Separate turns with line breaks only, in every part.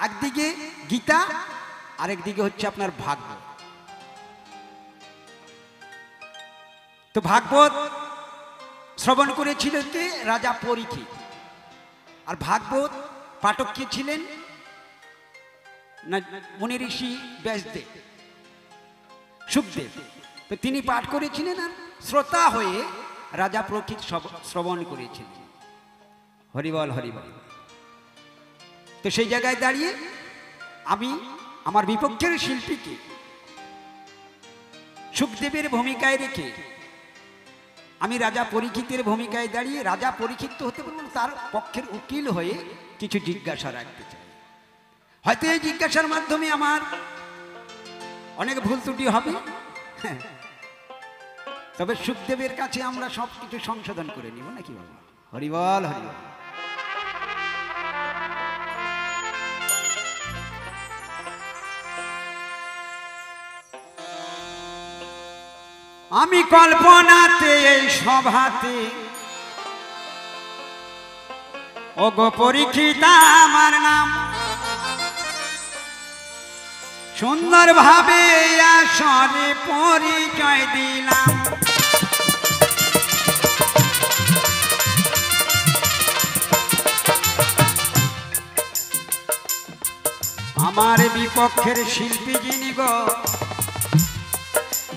একদিকে গীতা, আরেকদিকে হচ্ছে আপনার ভাগবত। তো ভাগবত শ্রবণ করেছিল কে? রাজা পরীক্ষিত। আর ভাগবত পাঠক কে ছিলেন? না, মুনি ঋষি ব্যাসদেব, সুখদেব। তো তিনি পাঠ করেছিলেন আর শ্রোতা হয়ে রাজা পরীক্ষিত শ্রবণ করেছিলেন। হরিবল হরিবল। তো সেই জায়গায় দাঁড়িয়ে আমি আমার বিপক্ষের শিল্পীকে সুখদেবের ভূমিকায় রেখে আমি রাজা পরীক্ষিতের ভূমিকায় দাঁড়িয়ে রাজা পরীক্ষিত হতে পারবো, তার পক্ষের উকিল হয়ে কিছু জিজ্ঞাসা রাখতে চাই। হয়তো এই জিজ্ঞাসার মাধ্যমে আমার অনেক ভুল ত্রুটি হবে, তবে সুখদেবের কাছে আমরা সব কিছু সংশোধন করে নিব নাকি বাবা? হরিবল হরিবল। আমি কল্পনাতে এই সভাতে ওগো পরীক্ষিত আমার নাম, সুন্দর ভাবে আসরে পরিচয় দিলাম। আমার বিপক্ষের শিল্পী যিনি গো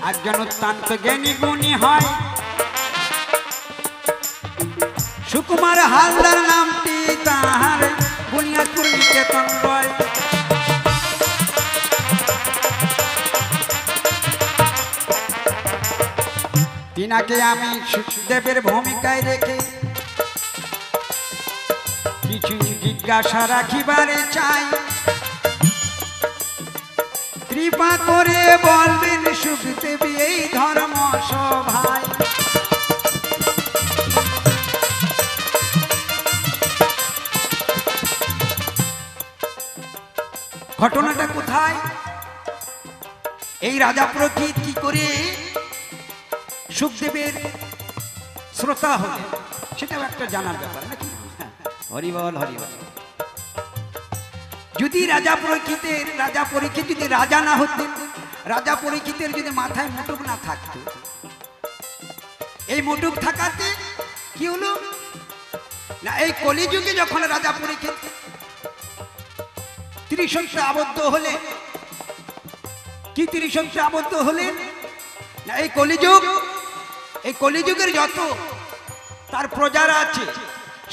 একজন অত্যন্ত জ্ঞানী গুণী হয়, সুকুমার হালদার নামটি তাহার, বুনিয়াদপুর নিকেতন রয়। তিনাকে আমি সুখদেবের ভূমিকায় রেখে কিছু জিজ্ঞাসা রাখিবারে চাই। কৃপা করে বলবেন সুখদেব এই ধর্ম সভায়। ঘটনাটা কোথায়? এই রাজা পরীক্ষিত কি করে সুখদেবের শ্রোতা হলেন, সেটাও একটা জানার ব্যাপার নাকি? হরিবল হরিবল। যদি রাজা পরীক্ষিত যদি রাজা না হতেন, রাজা পরীক্ষিতের যদি মাথায় মুটুক না থাকতো, এই মুটুক থাকাতে কি হলো না, এই কলিযুগে যখন রাজা পরীক্ষিত ত্রিশঙ্কে আবদ্ধ হলেন, কি ত্রিশঙ্কে আবদ্ধ হলেন না, এই কলিযুগের যত তার প্রজারা আছে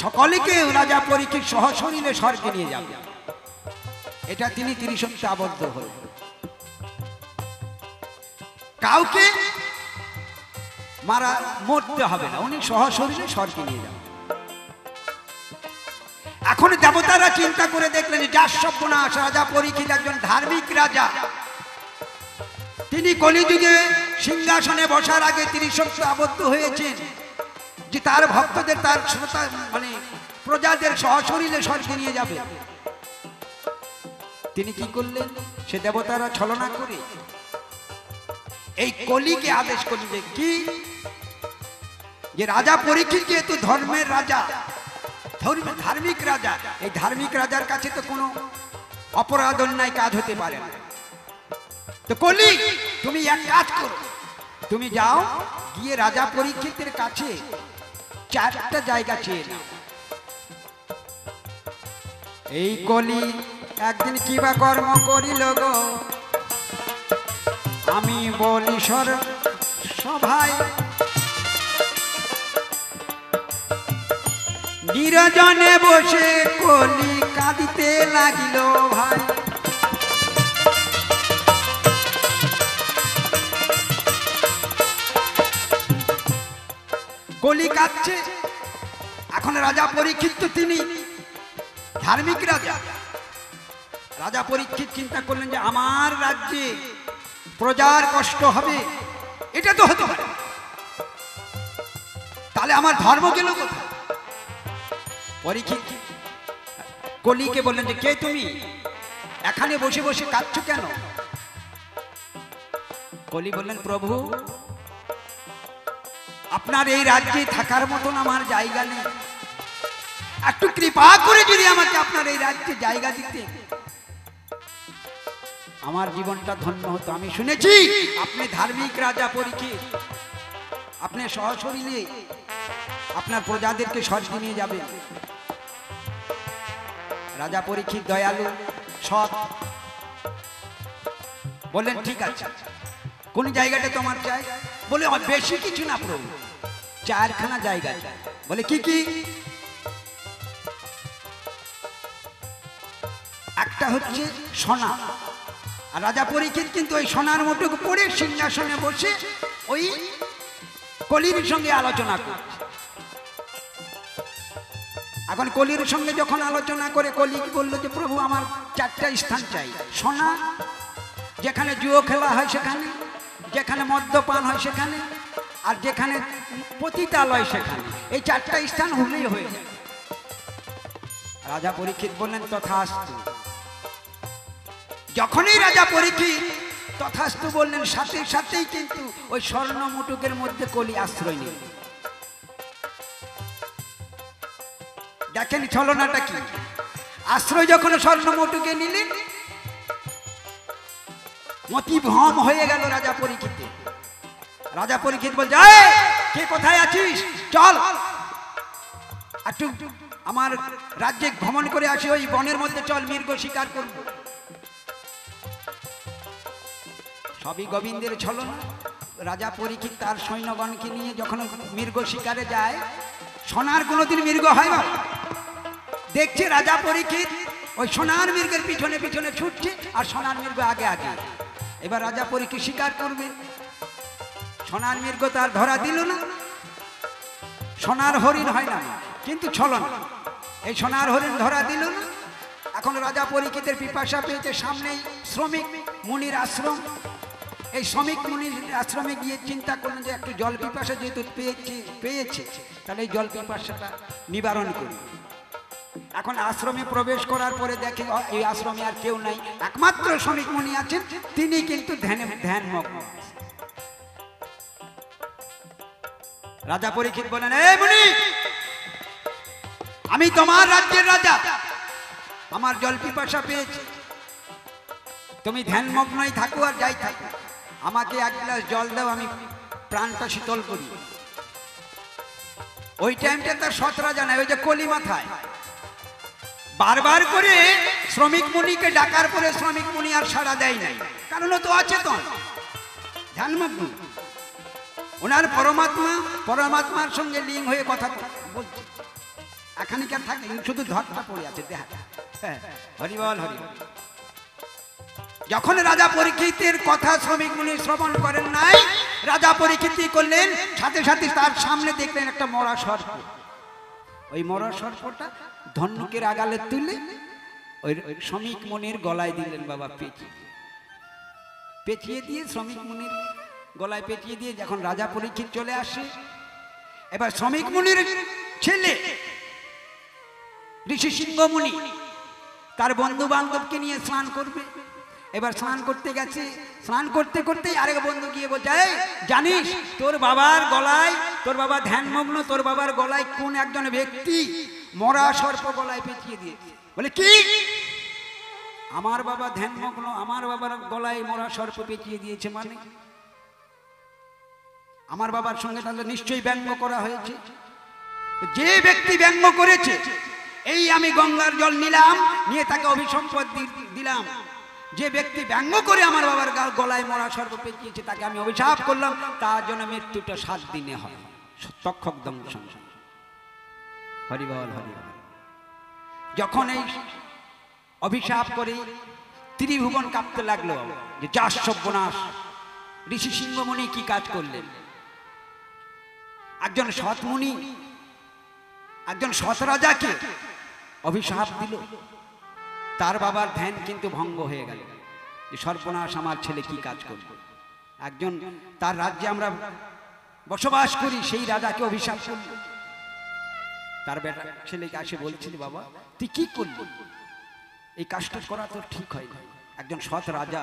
সকলকে রাজা পরীক্ষিত সহশরীরে স্বর্গে নিয়ে যাবে, এটা তিনি ত্রিশঙ্কে আবদ্ধ হলেন। কাউকে মরতে হবে না, উনি সহশরীরে স্বর্গে নিয়ে যাবেন। এখন দেবতারা চিন্তা করে দেখলেন যার সর্বনাশ, রাজা পরীক্ষিত একজন ধার্মিক রাজা, তিনি কলিযুগে সিংহাসনে বসার আগে ত্রিশঙ্কে আবদ্ধ হয়েছেন যে তার ভক্তদের, তার শ্রোতা মানে প্রজাদের সহশরীরে স্বর্গে নিয়ে যাবে। তিনি কি করলেন? সে দেবতারা ছলনা করে এই কলিকে আদেশ করলেন কি, যে রাজা পরীক্ষিত যেহেতু ধর্মের রাজা, ধার্মিক রাজা, এই ধার্মিক রাজার কাছে তো কোনো অপরাধ অন্যায় কাজ হতে পারে না। তো কলি তুমি এক কাজ করো, তুমি যাও গিয়ে রাজা পরীক্ষিতের কাছে 4টা জায়গা চেয়ে নাও। এই কলি একদিন কিবা কর্ম করিল গো, আমি বলি সভায়, নিরজনে বসে কলি কাঁদিতে লাগিল ভাই। কলি কাঁদছে। এখন রাজা পরীক্ষিত তিনি ধার্মিক রাজা, রাজা পরীক্ষিত চিন্তা করলেন যে আমার রাজ্যে প্রজার কষ্ট হবে, এটা তো হতে পারে, তাহলে আমার ধর্ম গেল কোথায়? পরীক্ষিত কলিকে বললেন যে কে তুমি, এখানে বসে বসে কাঁদছো কেন? কলি বললেন প্রভু, আপনার এই রাজ্যে থাকার মতন আমার জায়গা নেই, একটু কৃপা করে যদি আমাকে আপনার এই রাজ্যে জায়গা দিতে আমার জীবনটা ধন্য হতো। আমি শুনেছি আপনি ধার্মিক রাজা পরীক্ষিত, আপনি সশরীরে আপনার প্রজাদেরকে স্বর্গে নিয়ে যাবেন। রাজা পরীক্ষিত দয়ালু, সৎ, বললেন ঠিক আছে, কোন জায়গাটা তোমার চাই? বলে বেশি কিছু না প্রভু, 4খানা জায়গা চাই। বলে কি কি? একটা হচ্ছে সোনা। আর রাজা পরীক্ষিত কিন্তু ওই সোনার মুঠোকে পড়ে সিংহাসনে বসে ওই কলির সঙ্গে আলোচনা করছে। এখন কলির সঙ্গে যখন আলোচনা করে কলি বললো যে প্রভু আমার 4টা স্থান চাই। সোনা, যেখানে জুয়ো খেলা হয় সেখানে, যেখানে মদ্যপান হয় সেখানে, আর যেখানে পতিতালয় সেখানে। এই 4টা স্থান হলেই হয়ে যায়। রাজা পরীক্ষিত বললেন তথাস্তু। যখনই রাজা পরীক্ষিত তথাস্তু বললেন, সাথে সাথেই কিন্তু ওই স্বর্ণ মুটুকের মধ্যে কলি আশ্রয় নিল। দেখেন ছলনাটা কি। আশ্রয় যখন স্বর্ণ মুটুকে নিলেন, মতি ভ্রম হয়ে গেল রাজা পরীক্ষিত। রাজা পরীক্ষিত বলছে, কে কোথায় আছিস? চল একটু আমার রাজ্যে ভ্রমণ করে আসি, ওই বনের মধ্যে চল, মৃগ শিকার করব। সবই গোবিন্দের ছলনা। রাজা পরীক্ষিত তার সৈন্যগণকে নিয়ে যখন মৃগ শিকারে যায়, সোনার কোনোদিন মৃগ হয় না। দেখছে রাজা পরীক্ষিত ওই সোনার মৃগের পিছনে পিছনে ছুটছে, আর সোনার মৃগ আগে আগে। এবার রাজা পরীক্ষিত শিকার করবে, সোনার মৃগ তার ধরা দিল না। সোনার হরিণ হয় না, কিন্তু ছলনা। এই সোনার হরিণ ধরা দিল না। এখন রাজা পরীক্ষিতের পিপাসা পেয়েছে, সামনেই শ্রমিক মুনির আশ্রম। এই শ্রমিক মুনির আশ্রমে গিয়ে চিন্তা করলেন যে একটু জল পিপাসা যেহেতু পেয়েছে, তাহলে এই জল পিপাসাটা নিবারণ করি। এখন আশ্রমে প্রবেশ করার পরে দেখে এই আশ্রমে আর কেউ নাই, একমাত্র শ্রমিক মুনি আছেন। তিনি কিন্তু ধ্যানমগ্ন। রাজা পরীক্ষিত বলেন, এই মুনি, আমি তোমার রাজ্যের রাজা, আমার জল পিপাসা পেয়েছে, তুমি ধ্যানমগ্নই থাকো আর যাই থাকো, আমাকে 1 গ্লাস জল দাও, আমি প্রাণটা শীতল করি। ওই টাইমটা তার সৎ রাজা নাই, ওই যে কলি মাথায়। বারবার করে শ্রমিক মুনিকে ডাকার পরে শ্রমিক মুনি আর সাড়া দেয় নাই, কারণ তো আছে তো ধ্যানমগ্ন। ওনার পরমাত্মার সঙ্গে লিঙ্ক হয়ে কথা বলছে। এখানকার থাকে শুধু ধরটা পড়ে আছে, দেখা। হরিবল হরিবল। যখন রাজা পরীক্ষিতের কথা শ্রমিক মুনি শ্রবণ করেন নাই, রাজা পরীক্ষিত করলেন, সাথে সাথে তার সামনে দেখলেন একটা মরা সর্প। ওই মরা সর্পটা ধনুকের আগালে তুলে ওই শ্রমিক মুনির গলায় দিলেন। বাবা পেঁচিয়ে দিয়ে শ্রমিক মুনির গলায় পেঁচিয়ে দিয়ে যখন রাজা পরীক্ষিত চলে আসে, এবার শ্রমিক মুনির ছেলে ঋষি সিংহ মুনি তার বন্ধু বান্ধবকে নিয়ে স্নান করবে। এবার স্নান করতে গেছে, স্নান করতে করতেই আরেক বন্ধু গিয়ে বলছে, জানিস তোর বাবার গলায়, তোর বাবা ধ্যানমগ্ন, তোর বাবার গলায় কোন একজন ব্যক্তি মরা সর্প গলায় পেঁচিয়ে দিয়েছে। বলে কি? আমার বাবা ধ্যানমগ্ন, আমার বাবার গলায় মরা সর্প পেঁচিয়ে দিয়েছে, মানে আমার বাবার সঙ্গে তাহলে নিশ্চয়ই ব্যঙ্গ করা হয়েছে। যে ব্যক্তি ব্যঙ্গ করেছে, এই আমি গঙ্গার জল নিলাম, নিয়ে তাকে অভিসম্পদ দিলাম। যে ব্যক্তি ব্যঙ্গ করে আমার বাবার গলায় মরা সর্প পেঁচিয়েছে, তাকে আমি অভিশাপ করলাম, তার জন্য মৃত্যুটা 7 দিনে হয়। তক্ষক দংশন। হরিবল হরিবল। যখন এই অভিশাপ করে ত্রিভুবন কাঁপতে লাগলো যে যা সর্বনাশ, ঋষি সিংহ মুনি কি কাজ করলেন। একজন সৎ মুনি, একজন সৎ রাজাকে অভিশাপ দিল, তার বাবার ধ্যান কিন্তু ভঙ্গ হয়ে গেল। যে সর্বনাশ, আমার ছেলে কি কাজ করবে। একজন তার রাজ্যে আমরা বসবাস করি, সেই রাজাকে অভিশাপ করল। তার বেটা ছেলেকে আসে বলছিল, বাবা তুই কি করলি, এই কাজটা করা তো ঠিক হয় না। একজন সৎ রাজা,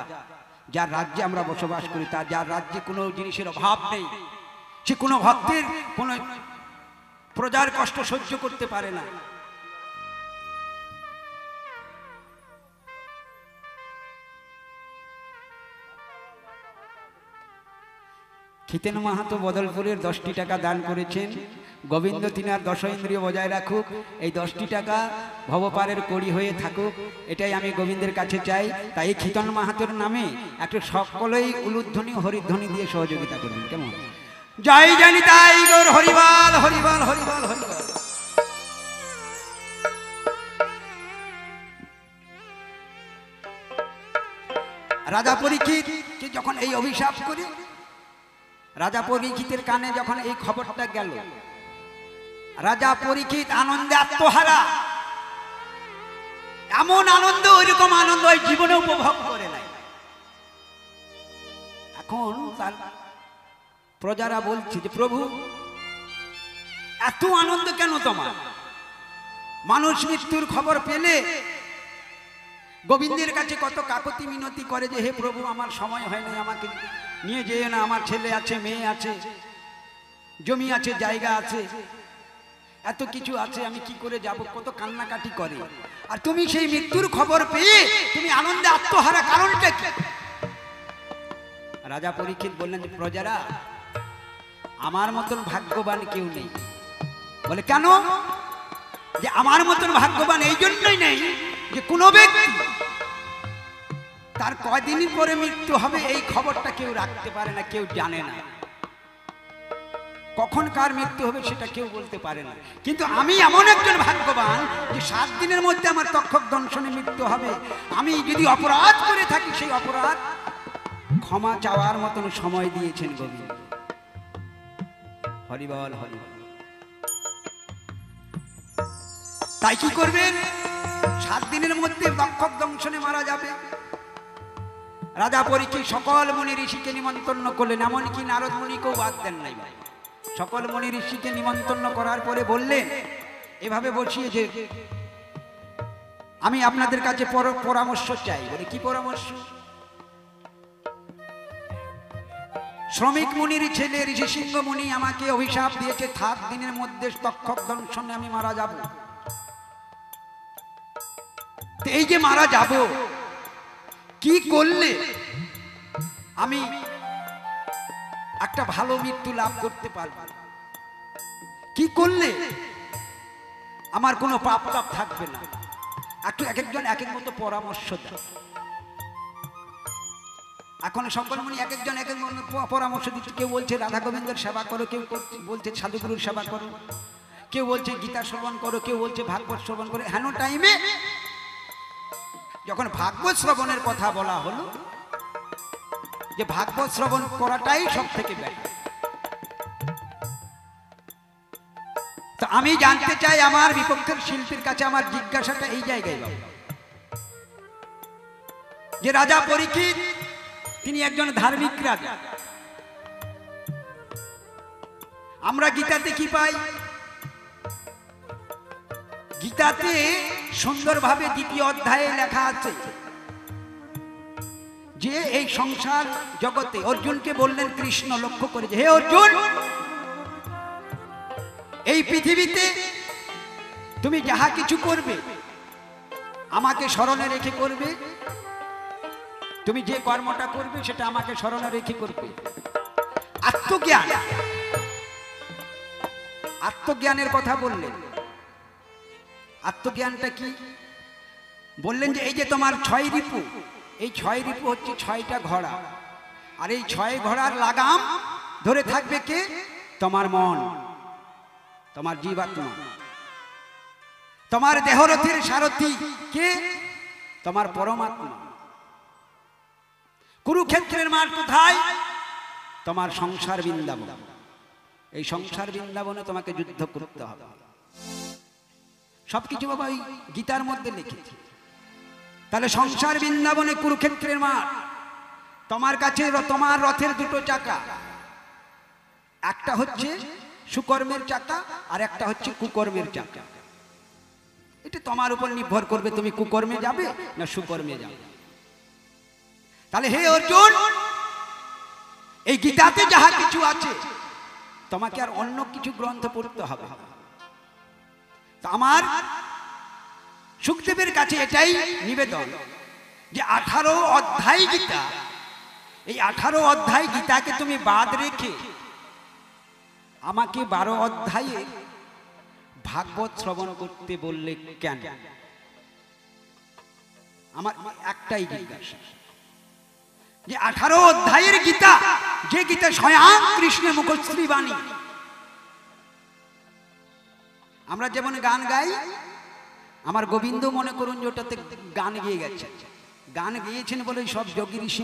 যার রাজ্যে আমরা বসবাস করি, তার যার রাজ্যে কোনো জিনিসের অভাব নেই, সে কোনো ভক্তের কোনো প্রজার কষ্ট সহ্য করতে পারে না। খিতেন মাহাতো বদলপুরের 10টি টাকা দান করেছেন। গোবিন্দ তিনার দশ ইন্দ্রিয় বজায় রাখুক, এই 10টি টাকা ভবপারের কড়ি হয়ে থাকুক, এটাই আমি গোবিন্দের কাছে চাই। তাই এই খিতন মাহাতোর নামে একটু সকলেই উলুধ্বনি হরিধ্বনি দিয়ে সহযোগিতা করবেন, কেমন? জয় জানি তাই গৌর হরিবল হরিবল হরিবল হরিবল। রাজা পরীক্ষিতকে যখন এই অভিশাপ করে, রাজা পরীক্ষিতের কানে যখন এই খবরটা গেল, রাজা পরীক্ষিত আনন্দে আত্মহারা। এমন আনন্দ, ওইরকম আনন্দ ওই জীবনে উপভোগ করে নাই। এখন তার প্রজারা বলছে যে প্রভু এত আনন্দ কেন তোমার? মানুষ মৃত্যুর খবর পেলে গোবিন্দের কাছে কত কাকতি মিনতি করে যে হে প্রভু আমার সময় হয় না, আমাকে নিয়ে যেও না, আমার ছেলে আছে, মেয়ে আছে, জমি আছে, জায়গা আছে, এত কিছু আছে, আমি কি করে যাব, কত কান্নাকাটি করে। আর তুমি সেই মৃত্যুর খবর পেয়ে তুমি আনন্দে আত্মহারা, কারণটা কি? রাজা পরীক্ষিত বললেন যে প্রজারা আমার মতন ভাগ্যবান কেউ নেই। বলে কেন? যে আমার মতন ভাগ্যবান এই জন্যই নেই যে কোনো ব্যক্তি তার কয়দিন পরে মৃত্যু হবে এই খবরটা কেউ রাখতে পারে না, কেউ জানে না। কখন কার মৃত্যু হবে সেটা কেউ বলতে পারে না। কিন্তু আমি এমন একজন ভাগ্যবান যে 7 দিনের মধ্যে আমার তক্ষক দংশনে মৃত্যু হবে। আমি যদি অপরাধ করে থাকি সেই অপরাধ ক্ষমা চাওয়ার মতন সময় দিয়েছেন গোবিন্দ। হরিবল হরিবল। তাই কি করবেন? 7 দিনের মধ্যে তক্ষক দংশনে মারা যাবে। রাজা পরীক্ষিত সকল মুনি ঋষিকে নিমন্ত্রণ করলেন, এমনকি নারদ মুনিকেও বাদ দেন নাই। সকল মুনি ঋষিকে নিমন্ত্রণ করার পরে বললেন এভাবে বসিয়ে যে আমি আপনাদের কাছে পরামর্শ চাই। বলে কি পরামর্শ? শ্রমিক মুনির ছেলে ঋষি সিংহ মুনি আমাকে অভিশাপ দিয়েছে 7 দিনের মধ্যে তক্ষক দংশনে আমি মারা যাব। এই যে মারা যাব, কি করলে আমি একটা ভালো মৃত্যু লাভ করতে পারব? কি করলে আমার কোনো পাপ তাপ থাকবে না? একটু এক একজন এক এক মতো পরামর্শ দেন। এখন সকল মুনি এক একজন এক এক পরামর্শ দিচ্ছে। কেউ বলছে রাধা গোবিন্দের সেবা করো, কেউ বলছে সাধুগুরুর সেবা করো, কেউ বলছে গীতা শ্রবণ করো, কেউ বলছে ভাগবত শ্রবণ করো। হেন টাইমে যখন ভাগবত শ্রবণের কথা বলা হলো যে ভাগবত শ্রবণ করাটাই সব থেকে বেটার, তো আমি জানতে চাই আমার বিপক্ষের শিল্পীর কাছে আমার জিজ্ঞাসাটা এই জায়গায় যে রাজা পরীক্ষিত তিনি একজন ধার্মিক রাজা। আমরা গীতাতে কি পাই? গীতাতে সুন্দরভাবে 2য় অধ্যায়ে লেখা আছে যে এই সংসার জগতে অর্জুনকে বললেন কৃষ্ণ লক্ষ্য করে যে হে অর্জুন, এই পৃথিবীতে তুমি যাহা কিছু করবে আমাকে স্মরণে রেখে করবে। তুমি যে কর্মটা করবে সেটা আমাকে স্মরণে রেখে করবে। আত্মজ্ঞান, আত্মজ্ঞানের কথা বললেন। আত্মজ্ঞানটা কি? বললেন যে এই যে তোমার 6 রিপু, এই 6 রিপু হচ্ছে 6টা ঘোড়া, আর এই 6 ঘোড়ার লাগাম ধরে থাকবে কে? তোমার মন, তোমার জীবাত্মা। তোমার দেহরথের সারথি কে? তোমার পরমাত্মা। কুরুক্ষেত্রের মাঠ কোথায়? তোমার সংসার বৃন্দাবন। এই সংসার বৃন্দাবনে তোমাকে যুদ্ধ করতে হবে। সবকিছু বাবা এই গীতার মধ্যে লিখেছে। তাহলে সংসার বৃন্দাবনে কুরুক্ষেত্রের মাঠ, তোমার কাছে তোমার রথের 2টো চাকা, একটা হচ্ছে সুকর্মের চাকা আর একটা হচ্ছে কুকর্মের চাকা। এটা তোমার উপর নির্ভর করবে তুমি কুকর্মে যাবে না সুকর্মে যাবে। তাহলে হে অর্জুন, এই গীতাতে যাহা কিছু আছে তোমাকে আর অন্য কিছু গ্রন্থ পড়তে হবে। আমার সুখদেবের কাছে এটাই নিবেদন যে 18 অধ্যায় গীতা, এই 18 অধ্যায় গীতাকে তুমি বাদ রেখে আমাকে 12 অধ্যায়ে ভাগবত শ্রবণ করতে বললে কেন? আমার একটাই জিজ্ঞাসা, যে 18 অধ্যায়ের গীতা, যে গীতা স্বয়ং কৃষ্ণের মুখশ্রী বাণী। আমরা যেমন গান গাই, আমার গোবিন্দ মনে করুন যে ওটাতে গান গেয়ে গেছে, গান গেয়েছেন বলে সব যোগী ঋষি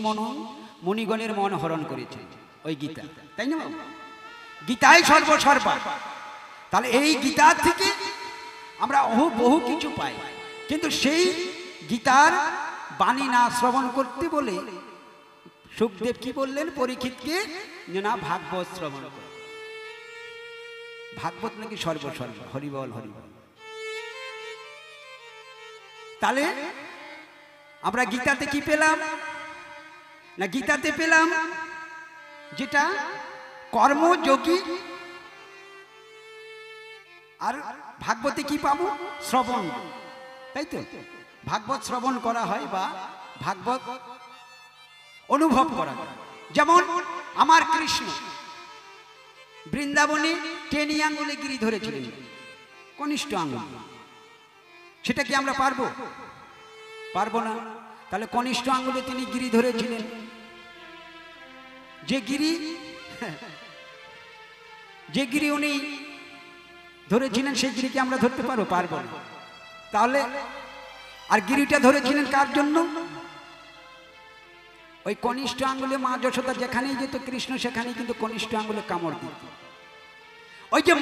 মণিগণের মন হরণ করেছেন ওই গীতা, তাই না? গীতাই সর্বসর্বা। তাহলে এই গীতা থেকে আমরা বহু কিছু পাই, কিন্তু সেই গীতার বাণী না শ্রবণ করতে বলে সুখদেব কি বললেন পরীক্ষিতকে, যে না ভাগবত শ্রবণ কর। ভাগবত নাকি সর্বসর্বা, হরিবল হরিবল। তাহলে আমরা গীতাতে কি পেলাম না, গীতাতে পেলাম যেটা কর্মযোগী, আর ভাগবতে কি পাবো? শ্রবণ, তাই তো? ভাগবত শ্রবণ করা হয় বা ভাগবত অনুভব করা হয়। যেমন আমার কৃষ্ণ বৃন্দাবনে 10 আঙ্গুলে গিরি ধরেছিলেন, কনিষ্ঠ আঙ্গুল, সেটা কি আমরা পারবো? পারবো না। তাহলে কনিষ্ঠ আঙ্গুলে তিনি গিরি ধরেছিলেন, যে গিরি উনি ধরেছিলেন সেই গিরিকে আমরা ধরতে পারবো? পারবো না। তাহলে আর গিরিটা ধরেছিলেন কার জন্য? ওই কনিষ্ঠ আঙ্গুলে মা যশোদা যেখানেই যেত কৃষ্ণ সেখানেই কিন্তু কনিষ্ঠ আঙ্গুলে কামড় দিত। ওই যে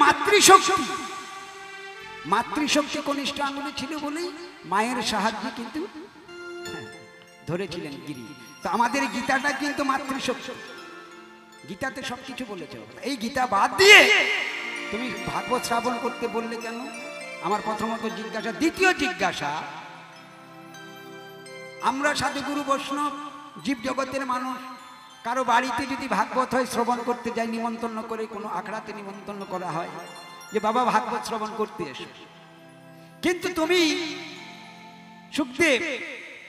মাতৃশক্তি কনিষ্ঠ আঙ্গুলে ছিল বলেই মায়ের সাহায্যে কিন্তু ধরেছিলেন গিরি। তো আমাদের গীতাটা কিন্তু মাতৃশক্তি, গীতাতে সবকিছু বলেছে। এই গীতা বাদ দিয়ে তুমি ভাগবত শ্রবণ করতে বললে কেন? আমার প্রথমত জিজ্ঞাসা। দ্বিতীয় জিজ্ঞাসা, আমরা সাধুগুরু বৈষ্ণব জীব জগতের মানুষ, কারো বাড়িতে যদি ভাগবত হয় শ্রবণ করতে যাই, নিমন্ত্রণ করে, কোনো আখড়াতে নিমন্ত্রণ করা হয় যে বাবা ভাগবত শ্রবণ করতে এসো। কিন্তু তুমি সুখদেব,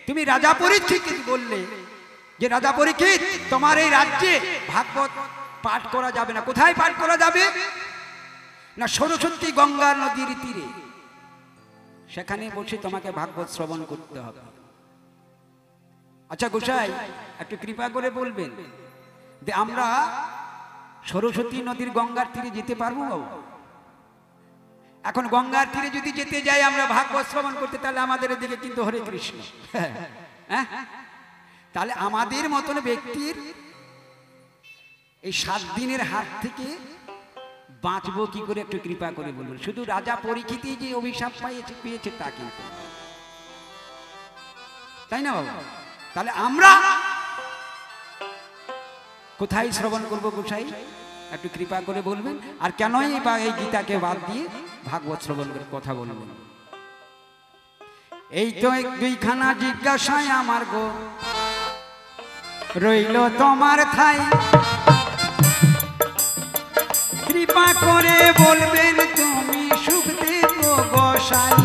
তুমি রাজা পরীক্ষিতকে বললে যে রাজা পরীক্ষিত, তোমার এই রাজ্যে ভাগবত পাঠ করা যাবে না। কোথায় পাঠ করা যাবে না? সরস্বতী গঙ্গা নদীর তীরে, সেখানে বসে তোমাকে ভাগবত শ্রবণ করতে হবে। আচ্ছা গোসাই, একটু কৃপা করে বলবেন যে আমরা সরস্বতী নদীর গঙ্গার তীরে যেতে পারবো? এখন গঙ্গার তীরে যদি যেতে যাই আমরা ভাগবত শ্রবণ করতে, তাহলে আমাদের এদিকে কিন্তু হরে কৃষ্ণ। হ্যাঁ, তাহলে আমাদের মতন ব্যক্তির এই 7 দিনের হাত থেকে বাঁচবো কি করে? একটু কৃপা করে বলবেন। শুধু রাজা পরীক্ষিতই যে অভিশাপ পেয়েছে তা কিন্তু, তাই না বাবা? তাহলে আমরা কোথায় শ্রবণ করবো গোসাই? একটু কৃপা করে বলবেন। আর কেনই বা এই গীতাকে বাদ দিয়ে ভাগবত শ্রবণের কথা বলবেন? এই তো 2খানা জিজ্ঞাসায় আমার গো রইল তোমার ঠাই, কৃপা করে বলবেন তুমি সুখদেব গোসাই।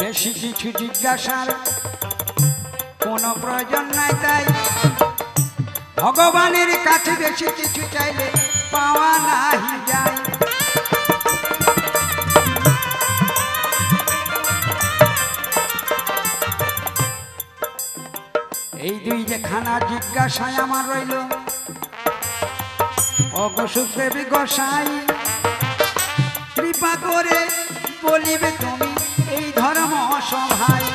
বেশি কিছু জিজ্ঞাসার কোনো প্রয়োজন নাই, তাই ভগবানের কাছে বেশি কিছু চাইলে পাওয়া নাহি যায়। এই 2খানা জিজ্ঞাসায় আমার রইল ও গো সুখদেব গোসাই, কৃপা করে বলিবে তুমি এই ধর্ম সভায়।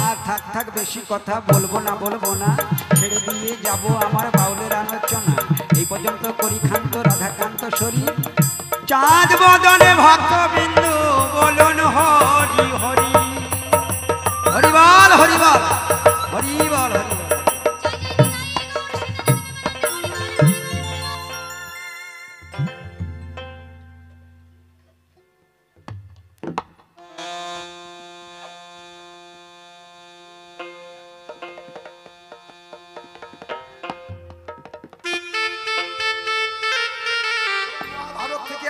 আর থাক বেশি কথা বলবো না, ছেড়ে দিয়ে যাব আমার বাউলের আলোচনা। এই পর্যন্ত করি ক্ষান্ত রাধাকান্ত শরীর, চাঁদ বদনে ভক্তবিন্দু বলুন হরি হরি। হরিবল হরিবল হরিবল হরিবল।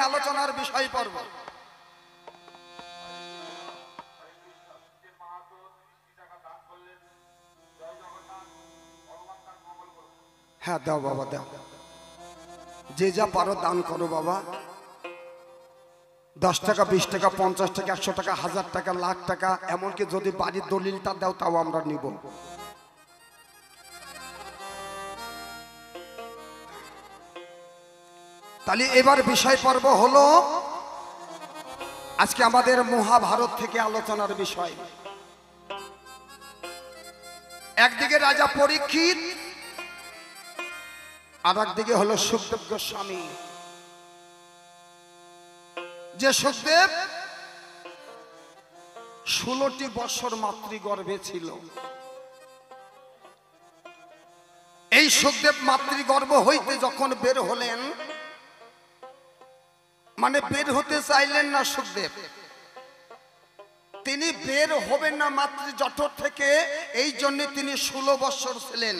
আলোচনার বিষয় পর্ব। হ্যাঁ দাও বাবা দাও, যে যা পারো দান করো বাবা। 10 টাকা 20 টাকা 50 টাকা 100 টাকা 1000 টাকা লাখ টাকা, এমনকি যদি বাড়ির দলিলটা দাও তাও আমরা নিব। তাহলে এবার বিষয় পর্ব হলো আজকে আমাদের মহাভারত থেকে আলোচনার বিষয়। একদিকে রাজা পরীক্ষিত, আর একদিকে হলো সুখদেব গোস্বামী। যে সুখদেব 16টি বছর মাতৃগর্ভে ছিল। এই সুখদেব মাতৃগর্ভ হইতে যখন বের হলেন, মানে বের হতে চাইলেন না সুখদেব, তিনি বের হবেন না মাতৃ জঠর থেকে, এই জন্য তিনি 16 বছর ছিলেন।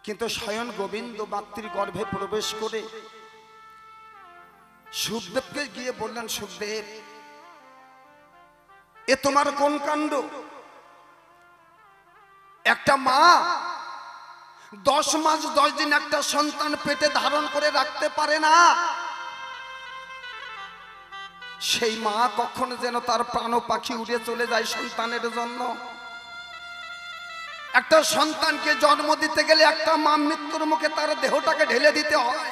কিন্তু স্বয়ং গোবিন্দ মাতৃগর্ভে প্রবেশ করে সুখদেবকে গিয়ে বললেন, সুখদেব এ তোমার কোন কাণ্ড? একটা মা 10 মাস 10 দিন একটা সন্তান পেটে ধারণ করে রাখতে পারে না। সেই মা কখনো যেন তার প্রাণ পাখি উড়ে চলে যায় সন্তানের জন্য। একটা সন্তানকে জন্ম দিতে গেলে একটা মা মৃত্যুর মুখে তার দেহটাকে ঢেলে দিতে হয়।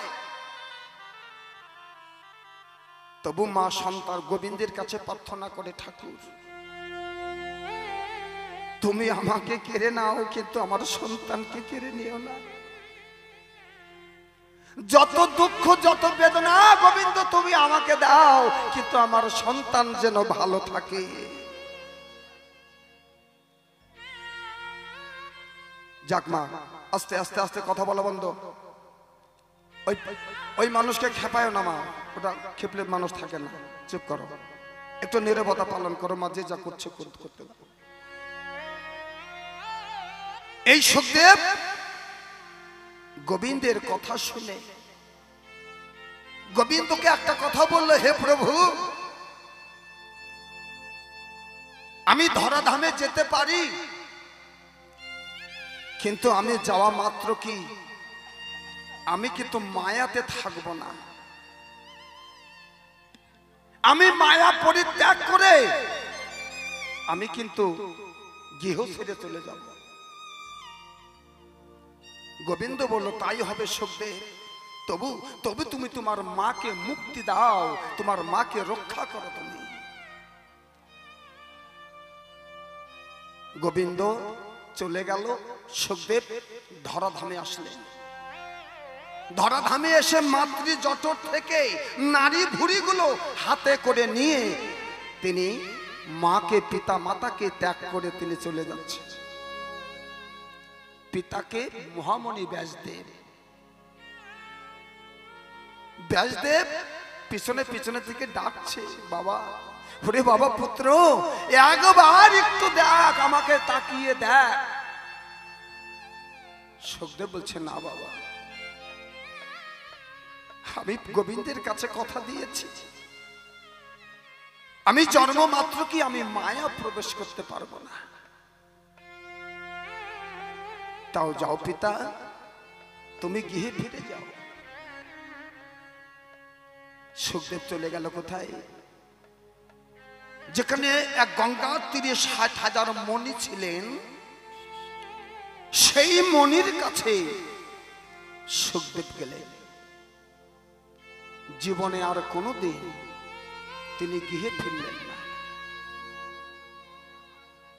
তবু মা সন্তান গোবিন্দের কাছে প্রার্থনা করে, ঠাকুর তুমি আমাকে কেড়ে নাও, কিন্তু আমার সন্তানকে কেড়ে নিও না। যত দুঃখ যত বেদনা গোবিন্দ তুমি আমাকে দাও, কিন্তু আমার সন্তান যেন ভালো থাকে। যাক মা, আস্তে আস্তে আস্তে কথা বলা বন্ধ। ওই মানুষকে খেপায়ও না মা, ওটা খেপলে মানুষ থাকে না। চুপ করো, একটু নীরবতা পালন করো মা, যে যা করছে করতে দাও। এই সুখদেব গোবিন্দের কথা শুনে গোবিন্দকে একটা কথা বললো, হে প্রভু আমি ধরাধামে যেতে পারি, কিন্তু আমি যাওয়া মাত্র কি আমি কিন্তু মায়াতে থাকবো না। আমি মায়া পরিত্যাগ করে আমি কিন্তু গৃহ ছেড়ে চলে যাব। গোবিন্দ বলল, তাই হবে সুখদেব, তবু তবু তুমি তোমার মাকে মুক্তি দাও, তোমার মাকে রক্ষা করো তুমি। গোবিন্দ চলে গেল। সুখদেব ধরাধামে আসলেন। ধরাধামে এসে মাতৃ জঠর থেকে নারী ভুঁড়িগুলো হাতে করে নিয়ে তিনি মাকে পিতা মাতাকে ত্যাগ করে তিনি চলে যাচ্ছেন। পিতাকে মহামণি ব্যাসদেব। ব্যাসদেব পিছনে পিছনে থেকে ডাকছে, বাবা ওরে বাবা পুত্র একবার একটু দেখ, আমাকে তাকিয়ে দেখ। সুখদেব বলছে, না বাবা, আমি গোবিন্দের কাছে কথা দিয়েছি, আমি জন্ম মাত্র কি আমি মায়া প্রবেশ করতে পারবো না। তাও যাও পিতা, তুমি গৃহে ফিরে যাও। সুখদেব চলে গেল কোথায়? যেখানে এক গঙ্গার তীরে 60,000 মণি ছিলেন, সেই মণির কাছে সুখদেব গেলেন। জীবনে আর কোনোদিন তিনি গৃহে ফিরলেন না।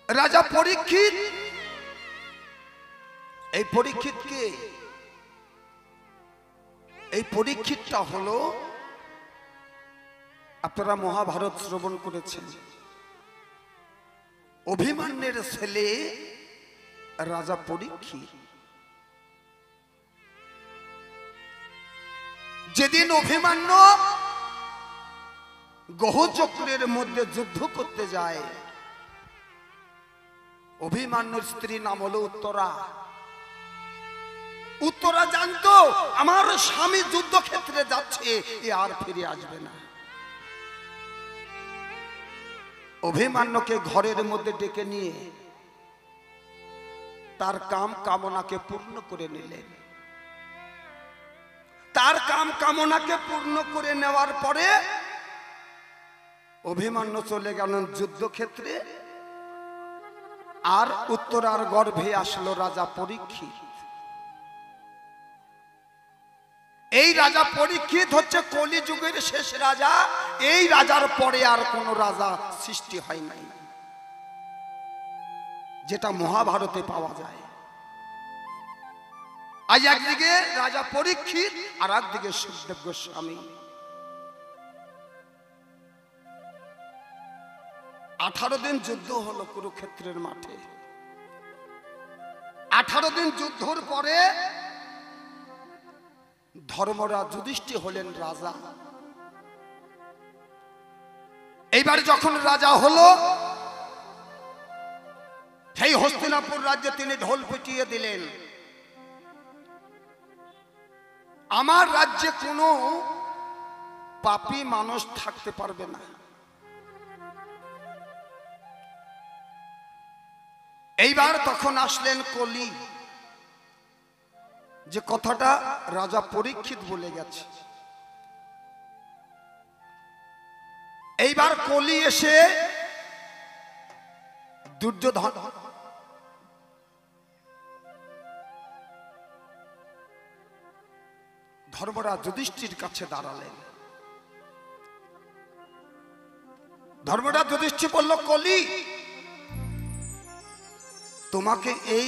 রাজা পরীক্ষিত, এই পরীক্ষিতকে, এই পরীক্ষিতটা হলো, আপনারা মহাভারত শ্রবণ করেছেন, অভিমন্যুর ছেলে রাজা পরীক্ষিত। যেদিন অভিমন্যু গ্রহচক্রের মধ্যে যুদ্ধ করতে যায়, অভিমন্যুর স্ত্রী নাম হলো উত্তরা। উত্তরা জানতো আমার স্বামী যুদ্ধক্ষেত্রে যাচ্ছে, এ আর ফিরে আসবে না। অভিমন্যুকে ঘরের মধ্যে ডেকে নিয়ে তার কাম কামনাকে পূর্ণ করে নিলেন। তার কাম কামনাকে পূর্ণ করে নেওয়ার পরে অভিমন্যু চলে গেলেন যুদ্ধক্ষেত্রে। আর উত্তরার গর্ভে আসলো রাজা পরীক্ষিত। এই রাজা পরীক্ষিত হচ্ছে কলিযুগের শেষ রাজা। এই রাজার পরে আর কোন রাজা সৃষ্টি হয় নাই, যেটা মহাভারতে পাওয়া যায়। আজ একদিকে রাজা পরীক্ষিত আর একদিকে সুখদেব গোস্বামী। 18 দিন যুদ্ধ হলো কুরুক্ষেত্রের মাঠে। 18 দিন যুদ্ধর পরে ধর্মরাজ যুধিষ্ঠির হলেন রাজা। এইবার যখন রাজা হলো, সেই হস্তিনাপুর রাজ্যে তিনি ঢোল পিটিয়ে দিলেন, আমার রাজ্যে কোনো পাপী মানুষ থাকতে পারবে না। এইবার তখন আসলেন কলি, যে কথাটা রাজা পরীক্ষিত বলে গেছে। এইবার কলি এসে দুর্যোধন ধর্মরাজ যুধিষ্ঠির কাছে দাঁড়ালেন। ধর্মরাজ যুধিষ্ঠির বলল, কলি, তোমাকে এই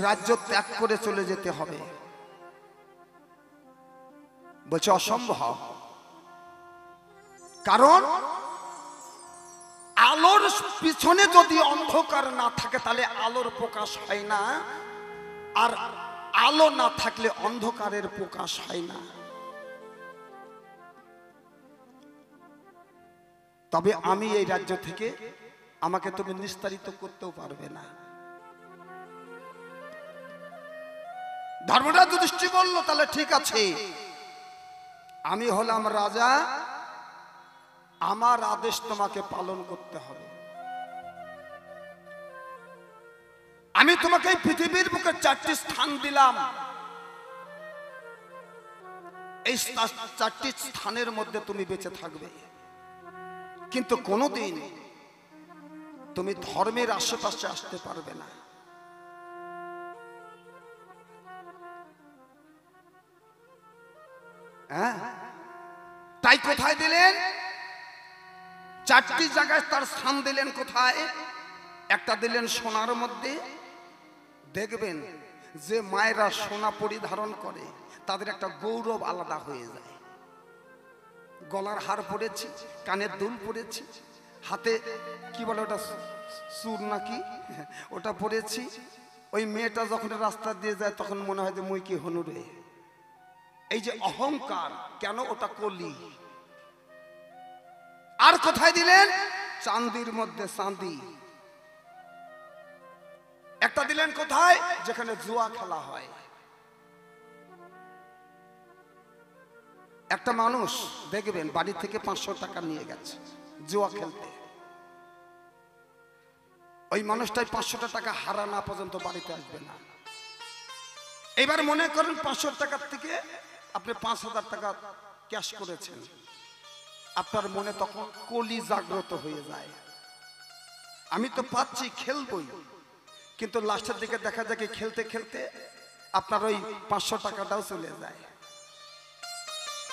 রাজ্য ত্যাগ করে চলে যেতে হবে। বলছে অসম্ভব, কারণ আলোর পিছনে যদি অন্ধকার না থাকে তাহলে আলোর প্রকাশ হয় না, আর আলো না থাকলে অন্ধকারের প্রকাশ হয় না। তবে আমি এই রাজ্য থেকে, আমাকে তুমি নিস্তারিত করতেও পারবে না। ধর্মরাজ যুধিষ্ঠির বলল, তাহলে ঠিক আছে, আমি হলাম রাজা, আমার আদেশ তোমাকে পালন করতে হবে। আমি তোমাকে এই পৃথিবীর বুকে 4টি স্থান দিলাম। এই 4টি স্থানের মধ্যে তুমি বেঁচে থাকবে, কিন্তু কোনোদিন তুমি ধর্মের আশেপাশে আসতে পারবে না। হ্যাঁ, তাই কোথায় দিলেন? 4টি জায়গায় তার স্থান দিলেন। কোথায়? একটা দিলেন সোনার মধ্যে। দেখবেন যে মায়েরা সোনা পরিধারণ করে তাদের একটা গৌরব আলাদা হয়ে যায়। গলার হার পরেছি, কানের দুল পরেছি, হাতে কি বলে ওটা, চুর নাকি, ওটা পরেছি। ওই মেয়েটা যখন রাস্তা দিয়ে যায় তখন মনে হয় যে মুই কি হনুরে। এই যে অহংকার, কেন? ওটা কলি। আর কোথায় দিলেন? চাঁদির মধ্যে চাঁদি। একটা দিলেন কোথায়? যেখানে জুয়া খেলা হয়। একটা মানুষ দেখবেন বাড়ি থেকে 500 টাকা নিয়ে গেছে জুয়া খেলতে, ওই মানুষটাই 500 টাকা হারা না পর্যন্ত বাড়িতে আসবে না। এবার মনে করেন 500 টাকার থেকে আপনি 5000 টাকা ক্যাশ করেছেন, আপনার মনে তখন কলি জাগ্রত হয়ে যায়। আমি তো পাচ্ছি, খেলবই, কিন্তু লাস্টের দিকে দেখা যায় কি খেলতে খেলতে আপনার ওই 500 টাকাটাও চলে যায়।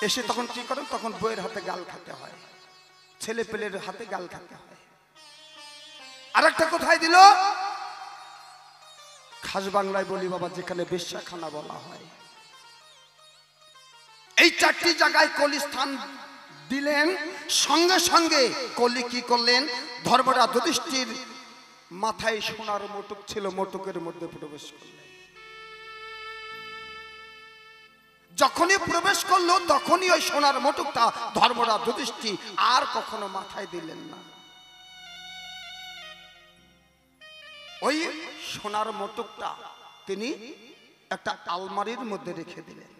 এসে তখন কি করেন? তখন বইয়ের হাতে গাল খেতে হয়, ছেলে পেলের হাতে গাল খেতে হয়। আরেকটা কোথায় দিল? খাস বাংলায় বলি বাবা, যেখানে বেশ্যাখানা বলা হয়। এই 4টি জায়গায় কলি স্থান দিলেন। সঙ্গে সঙ্গে কলি কি করলেন? ধর্মরাজ যুধিষ্ঠির মাথায় সোনার মুটুক ছিল, মুটুকের মধ্যে প্রবেশ করলেন। যখনই প্রবেশ করলো তখনই ওই সোনার মুটুকটা ধর্মরাজ যুধিষ্ঠির আর কখনো মাথায় দিলেন না। ওই সোনার মুটুকটা তিনি একটা আলমারির মধ্যে রেখে দিলেন।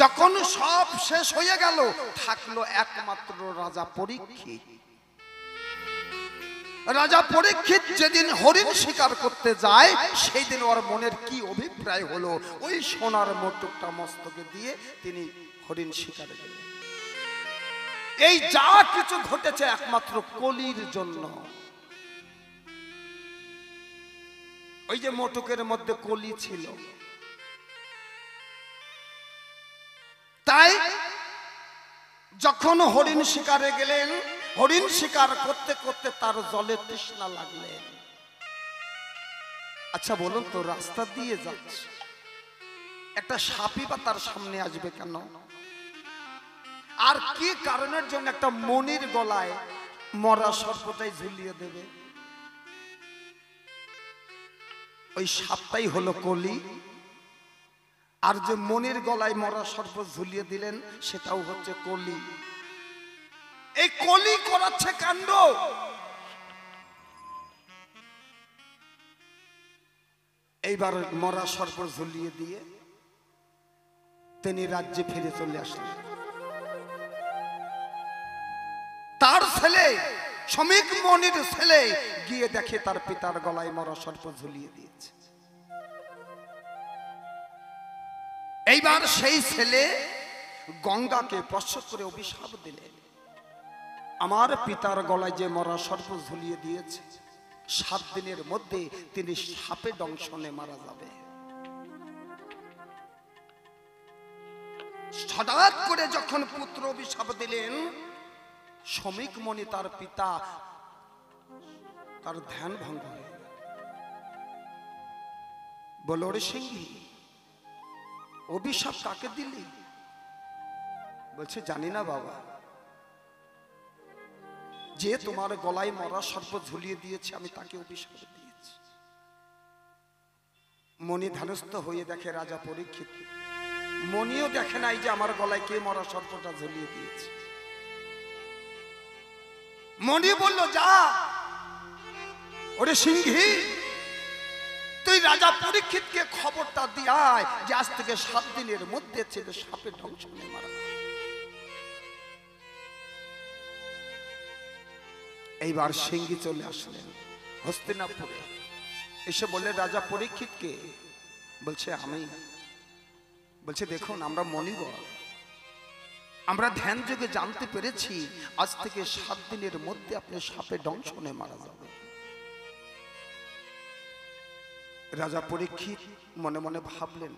যখন সব শেষ হয়ে গেল, থাকলো একমাত্র রাজা পরীক্ষিত। রাজা পরীক্ষিত যেদিন হরিণ শিকার করতে যায়, সেই দিন ওর মনের কি অভিপ্রায় হলো, ওই সোনার মুকুটটা মস্তকে দিয়ে তিনি হরিণ শিকারে গেলেন। এই যা কিছু ঘটেছে একমাত্র কলির জন্য। ওই যে মোটকের মধ্যে কলি ছিল, তাই যখন হরিণ শিকারে গেলেন, হরিণ শিকার করতে করতে তার জলে তৃষ্ণা লাগলেন। আচ্ছা বলুন তো, রাস্তা দিয়ে যাচ্ছে, একটা সাপই বা তার সামনে আসবে কেন? আর কি কারণের জন্য একটা মনির গলায় মরা সর্পটাই ঝুলিয়ে দেবে? ওই সাপটাই হলো কলি, আর যে মনির গলায় মরা সর্প ঝুলিয়ে দিলেন সেটাও হচ্ছে কলি। এই কলি করাচ্ছে কাণ্ড। এইবার মরা সর্প ঝুলিয়ে দিয়ে তিনি রাজ্যে ফিরে চলে আসলেন। তার ছেলে শ্রমিক মনির ছেলে গিয়ে দেখে তার পিতার গলায় মরা সর্প ঝুলিয়ে দিয়েছে। এইবার সেই ছেলে গঙ্গাকে স্পর্শ করে অভিশাপ দিলেন, আমার পিতার গলায় যে মরা সর্প ঝুলিয়ে দিয়েছে, 7 দিনের মধ্যে তিনি সাপে দংশনে মারা যাবে। হঠাৎ করে যখন পুত্র অভিশাপ দিলেন, শ্রমিক মনি তার পিতা তার ধ্যান ভঙ্গ হয়ে বলল, ওরে সিংহী, অভিশাপ কাকে দিলি? বলছে, জানি না বাবা, যে তোমার গলায় মরা সর্প ঝুলিয়ে দিয়েছে আমি তাকে অভিশাপ দিয়েছি। মনি ধ্যানস্থ হয়ে দেখে রাজা পরীক্ষিত। মনিও দেখে নাই যে আমার গলায় কে মরা সর্পটা ঝুলিয়ে দিয়েছে। মনি বলল, যা ওরে সিংহী, তুই রাজা পরীক্ষিতকে খবরটা দিয়ায় যে আজ থেকে 7 দিনের মধ্যে ছেলে সাপে দংশনে মারা। এইবার সিংহী চলে আসলেন হস্তিনাপুরে, এসে বললেন, রাজা পরীক্ষিতকে? বলছে, আমি। বলছে, দেখুন, আমরা মনিবর, আমরা ধ্যান যোগে জানতে পেরেছি আজ থেকে 7 দিনের মধ্যে আপনি সাপে দংশনে মারা যাবেন। রাজা পরীক্ষিত মনে মনে ভাবলেন,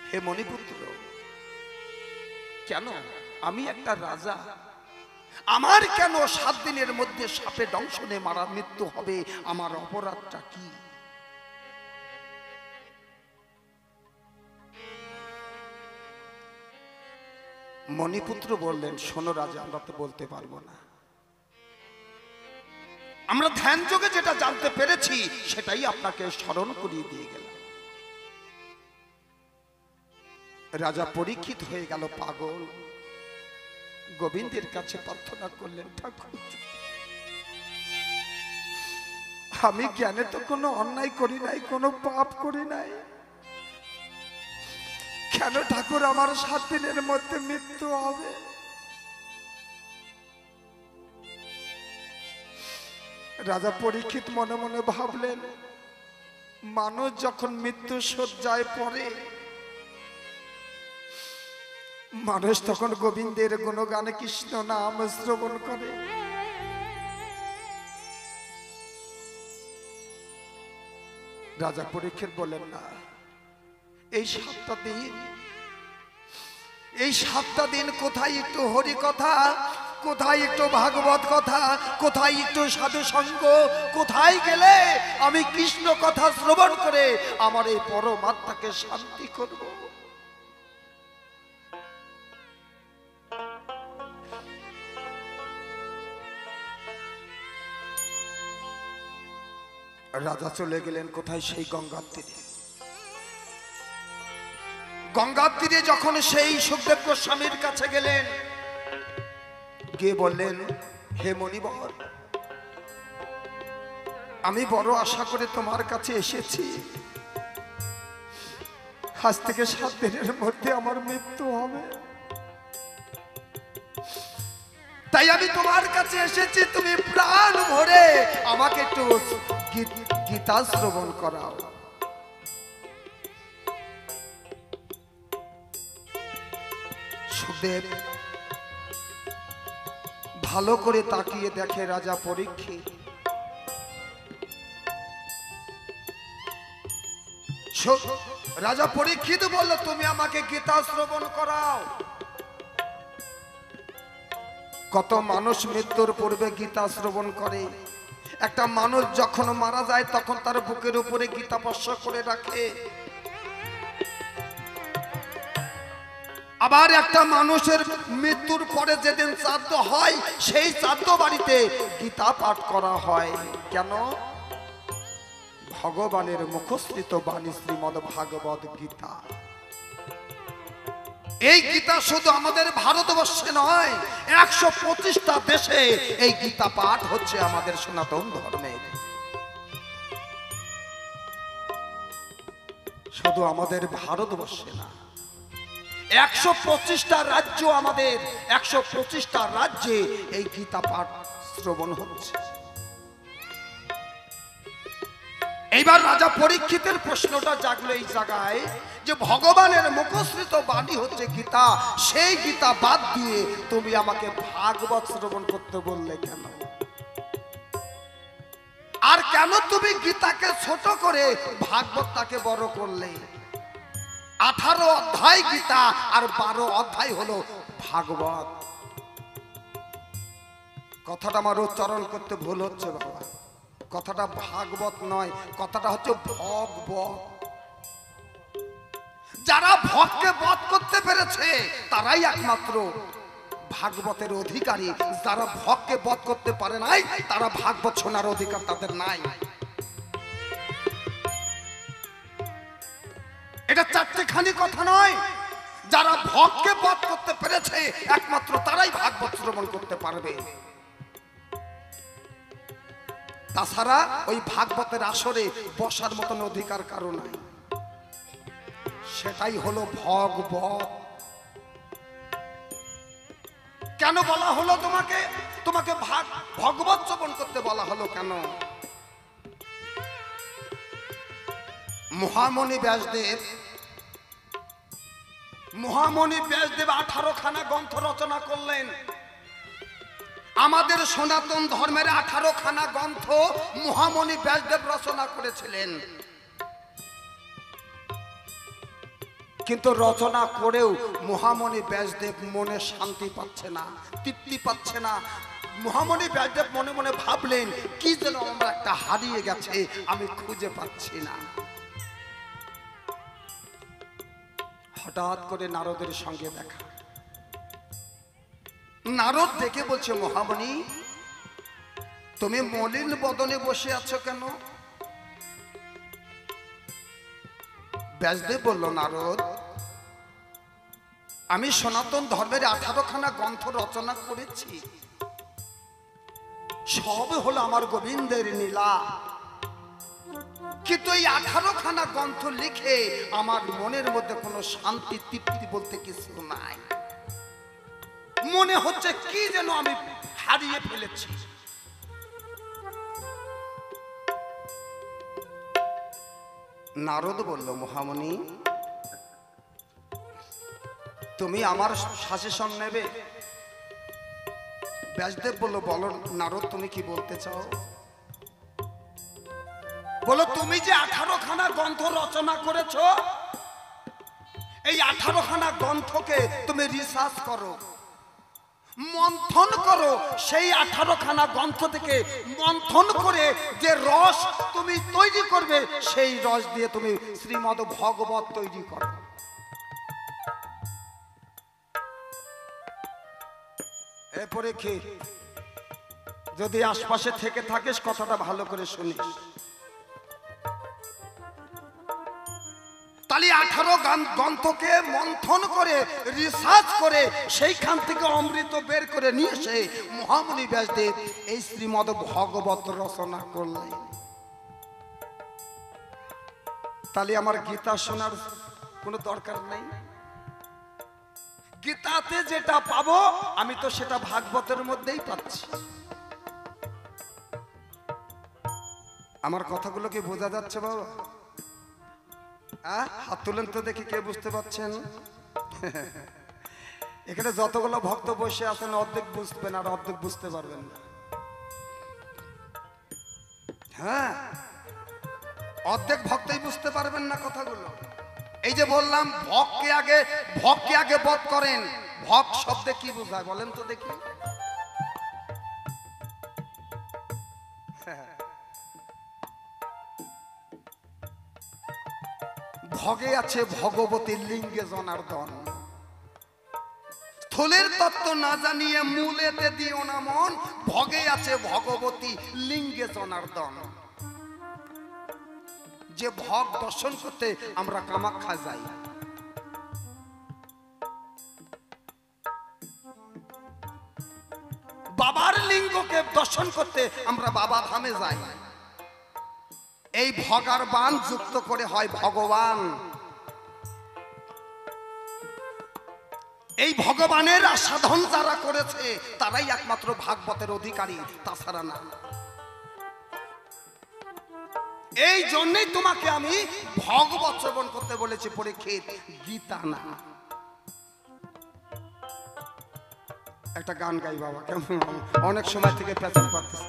হে মণিপুত্র, কেন আমি একটা রাজা, আমার কেন 7 দিনের মধ্যে সাপে দংশনে মারা মৃত্যু হবে? আমার অপরাধটা কি? মণিপুত্র বললেন, শোনো রাজা, আমরা তো বলতে পারবো না, আমরা ধ্যান যোগে যেটা জানতে পেরেছি সেটাই আপনাকে স্মরণ করিয়ে দিয়ে গেলাম। রাজা পরীক্ষিত হয়ে গেল পাগল, গোবিন্দের কাছে প্রার্থনা করলেন, ঠাকুর, আমি জ্ঞানে তো কোনো অন্যায় করি নাই, কোনো পাপ করি নাই, কেন ঠাকুর আমার 7 দিনের মধ্যে মৃত্যু হবে? রাজা পরীক্ষিত মনে মনে ভাবলেন, মানুষ যখন মৃত্যু শয্যায় পড়ে, মানুষ তখন গোবিন্দের গুণগানে কৃষ্ণ নাম শ্রবণ করে। রাজা পরীক্ষিত বলেন, না, এই 7টা দিন কোথায় একটু হরি কথা, কোথায় একটু ভাগবত কথা, কোথায় একটু সাধু সঙ্গ, কোথায় গেলে আমি কৃষ্ণ কথা শ্রবণ করে আমার এই পরমাত্মাকে শান্তি করব? রাজা চলে গেলেন কোথায়? সেই গঙ্গার তীরে। গঙ্গার তীরে যখন সেই সুখদেব গোস্বামীর কাছে গেলেন, গিয়ে বললেন, হে মণিবর, আমি বড় আশা করে তোমার কাছে এসেছি। আজ থেকে 7 দিনের মধ্যে আমার মৃত্যু হবে, তাই আমি তোমার কাছে এসেছি। তুমি প্রাণ ভরে আমাকে একটু গীতা শ্রবণ করাও। সুদেব ভালো করে তাকিয়ে দেখে রাজা পরীক্ষিত। রাজা পরীক্ষিত বলল, তুমি আমাকে গীতা শ্রবণ করাও। কত মানুষ মৃত্যুর পূর্বে গীতা শ্রবণ করে। একটা মানুষ যখন মারা যায় তখন তার বুকের উপরে গীতা বর্ষা করে রাখে। আবার একটা মানুষের মৃত্যুর পরে যেদিন শ্রাদ্ধ হয় সেই শ্রাদ্ধ বাড়িতে গীতা পাঠ করা হয়। কেন? ভগবানের মুখশ্রিত বাণী শ্রীমদ্ ভাগবত গীতা। এই গীতা শুধু আমাদের ভারতবর্ষে নয়, 125টা দেশে এই গীতা পাঠ হচ্ছে আমাদের সনাতন ধর্মের। শুধু আমাদের ভারতবর্ষে না, 125টা রাজ্য, আমাদের 125টা রাজ্যে এই গীতা পাঠ শ্রবণ হচ্ছে। এইবার রাজা পরীক্ষিতের প্রশ্নটা জাগলো এই জায়গায় যে ভগবানের মুখশ্রিত বাণী হচ্ছে গীতা, সেই গীতা বাদ দিয়ে তুমি আমাকে ভাগবত শ্রবণ করতে বললে কেন? আর কেন তুমি গীতাকে ছোট করে ভাগবতটাকে বড় করলে? 18 অধ্যায় গীতা আর 12 অধ্যায় হলো ভাগবত। কথাটা আমার উচ্চারণ করতে ভুল হচ্ছে বাবা, কথাটা ভাগবত নয়, কথাটা হচ্ছে ভগবত। যারা ভগকে বধ করতে পেরেছে তারাই একমাত্র ভাগবতের অধিকারী। যারা ভগকে বধ করতে পারে নাই তারা ভাগবত শোনার অধিকার তাদের নাই। এটা চারটেখানি কথা নয়। যারা ভগকে বধ করতে পেরেছে একমাত্র তারাই ভাগবত শ্রবণ করতে পারবে। তাছাড়া ওই ভাগবতের আসরে বসার মতন অধিকার কারো নাই। সেটাই হলো ভগবত। কেন বলা হলো তোমাকে তোমাকে ভগবত শ্রবণ করতে বলা হলো কেন? মহামণি ব্যাসদেব 18 খানা গ্রন্থ রচনা করলেন। আমাদের সনাতন ধর্মের 18 খানা গ্রন্থ মহামণি ব্যাসদেব রচনা করেছিলেন। কিন্তু রচনা করেও মহামণি ব্যাসদেব মনে শান্তি পাচ্ছে না, তৃপ্তি পাচ্ছে না। মহামণি ব্যাসদেব মনে মনে ভাবলেন, কি যেন আমরা একটা হারিয়ে গেছে, আমি খুঁজে পাচ্ছি না। হঠাৎ করে নারদের সঙ্গে দেখা। নারদ দেখে বলছে, মহামণি তুমি মলিন বদনে বসে আছো কেন? ব্যাসদেব বলল, নারদ আমি সনাতন ধর্মের 18 খানা গ্রন্থ রচনা করেছি, সব হলো আমার গোবিন্দের লীলা। কিন্তু এই 18 খানা গ্রন্থ লিখে আমার মনের মধ্যে কোনো শান্তি তৃপ্তি বলতে কিছু নাই। মনে হচ্ছে কি যেন আমি হারিয়ে ফেলেছি। নারদ বলল, মহামণি তুমি আমার সাজেশন নেবে? ব্যাসদেব বলল, বলো নারদ তুমি কি বলতে চাও? বলো তুমি যে 18 খানা গ্রন্থ রচনা করেছো, এই 18 খানা গ্রন্থকে তুমি রিসার্চ করো, মন্থন করো। সেই 18 খানা গ্রন্থ থেকে মন্থন করে যে রস তুমি তৈরি করবে, সেই রস দিয়ে তুমি শ্রীমদ্ ভগবত তৈরি করো। এরপরে কি, যদি আশপাশে থেকে থাকিস কথাটা ভালো করে শুনিস। তাহলে 18 গ্রন্থকে মন্থন করে রিসার্চ করে সেইখান থেকে অমৃত বের করে নিয়ে এসে মহামণি ব্যাসদেব এই শ্রীমদ্ ভগবত রচনা করলেন। তাহলে আমার গীতা শোনার কোনো দরকার নেই। গীতাতে যেটা পাবো আমি তো সেটা ভাগবতের মধ্যেই পাচ্ছি। আমার কথাগুলো কি বোঝা যাচ্ছে বাবা? হাত তুলেন তো দেখি কে বুঝতে পারছেন। এখানে যতগুলো ভক্ত বসে আছেন অর্ধেক বুঝবেন আর অর্ধেক বুঝতে পারবেন না। হ্যাঁ, অর্ধেক ভক্তই বুঝতে পারবেন না কথাগুলো। এই যে বললাম ভগকে আগে বধ করেন, ভগ শব্দে কি বোঝায় বলেন তো দেখি? ভগে আছে ভগবতী লিঙ্গে জনার্দন। স্থূলের তত্ত্ব না জানিয়ে মূলেতে দিও না মন, ভগে আছে ভগবতী লিঙ্গে জনার্দন। যে ভগ দর্শন করতে আমরা কামাখ্যা যাই, বাবার লিঙ্গকে দর্শন করতে আমরা বাবা ধামে যাই। এই ভগার বান যুক্ত করে হয় ভগবান। এই ভগবানের সাধন যারা করেছে তারাই একমাত্র ভাগবতের অধিকারী, তাছাড়া না। এই জন্যই তোমাকে আমি ভগবত শ্রবণ করতে বলেছি পরীক্ষিত, গীতা না। একটা গান গাই বাবা, কেমন অনেক সময় থেকে পেছন পাচ্ছি।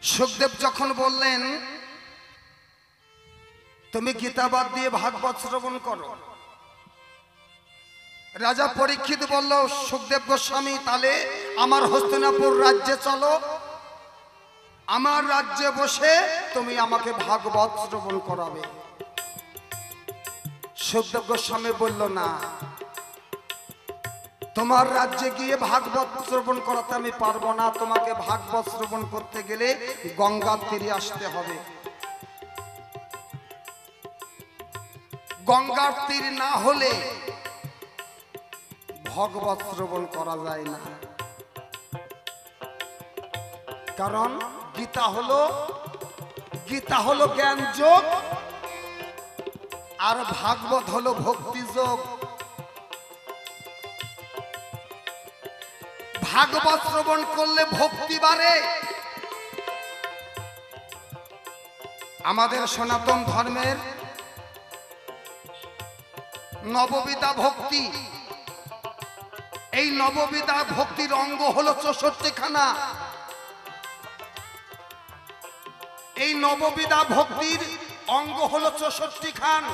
সুখদেব যখন বললেন তুমি গীতা বাদ দিয়ে ভাগবত শ্রবণ করো, রাজা পরীক্ষিত বলল সুখদেব গোস্বামী তাহলে আমার হস্তিনাপুর রাজ্যে চলো, আমার রাজ্যে বসে তুমি আমাকে ভাগবত শ্রবণ করাবে। সুখদেব গোস্বামী বলল না, তোমার রাজ্যে গিয়ে ভাগবত শ্রবণ করাতে আমি পারবো না। তোমাকে ভাগবত শ্রবণ করতে গেলে গঙ্গার তীরে আসতে হবে। গঙ্গার তীর না হলে ভাগবত শ্রবণ করা যায় না। কারণ গীতা হলো জ্ঞান যোগ আর ভাগবত হলো ভক্তি যোগ। ভাগবত শ্রবণ করলে ভক্তি বাড়ে। আমাদের সনাতন ধর্মের নববিধা ভক্তি, এই নববিধা ভক্তির অঙ্গ হলো 64 খানা। এই নববিধা ভক্তির অঙ্গ হলো 64 খান।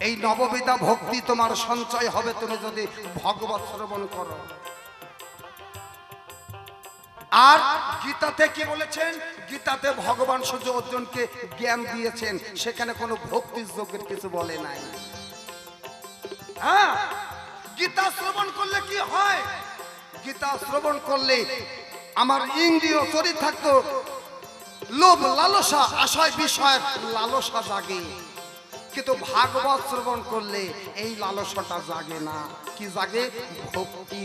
এই নববিধা ভক্তি তোমার সঞ্চয় হবে তুমি যদি ভগবত শ্রবণ করো। আর গীতাতে কি বলেছেন? গীতাতে ভগবান সূর্য অর্জুনকে জ্ঞান দিয়েছেন, সেখানে কোনো ভক্তির যোগের কিছু বলে নাই। হ্যাঁ, গীতা শ্রবণ করলে কি হয়? গীতা শ্রবণ করলে আমার ইন্দ্রিয় চরিত থাকতো, লোভ লালসা আশয় বিষয় লালসা জাগে, কিন্তু ভাগবত শ্রবণ করলে এই লালসাটা জাগে না। কি জাগে? ভক্তি।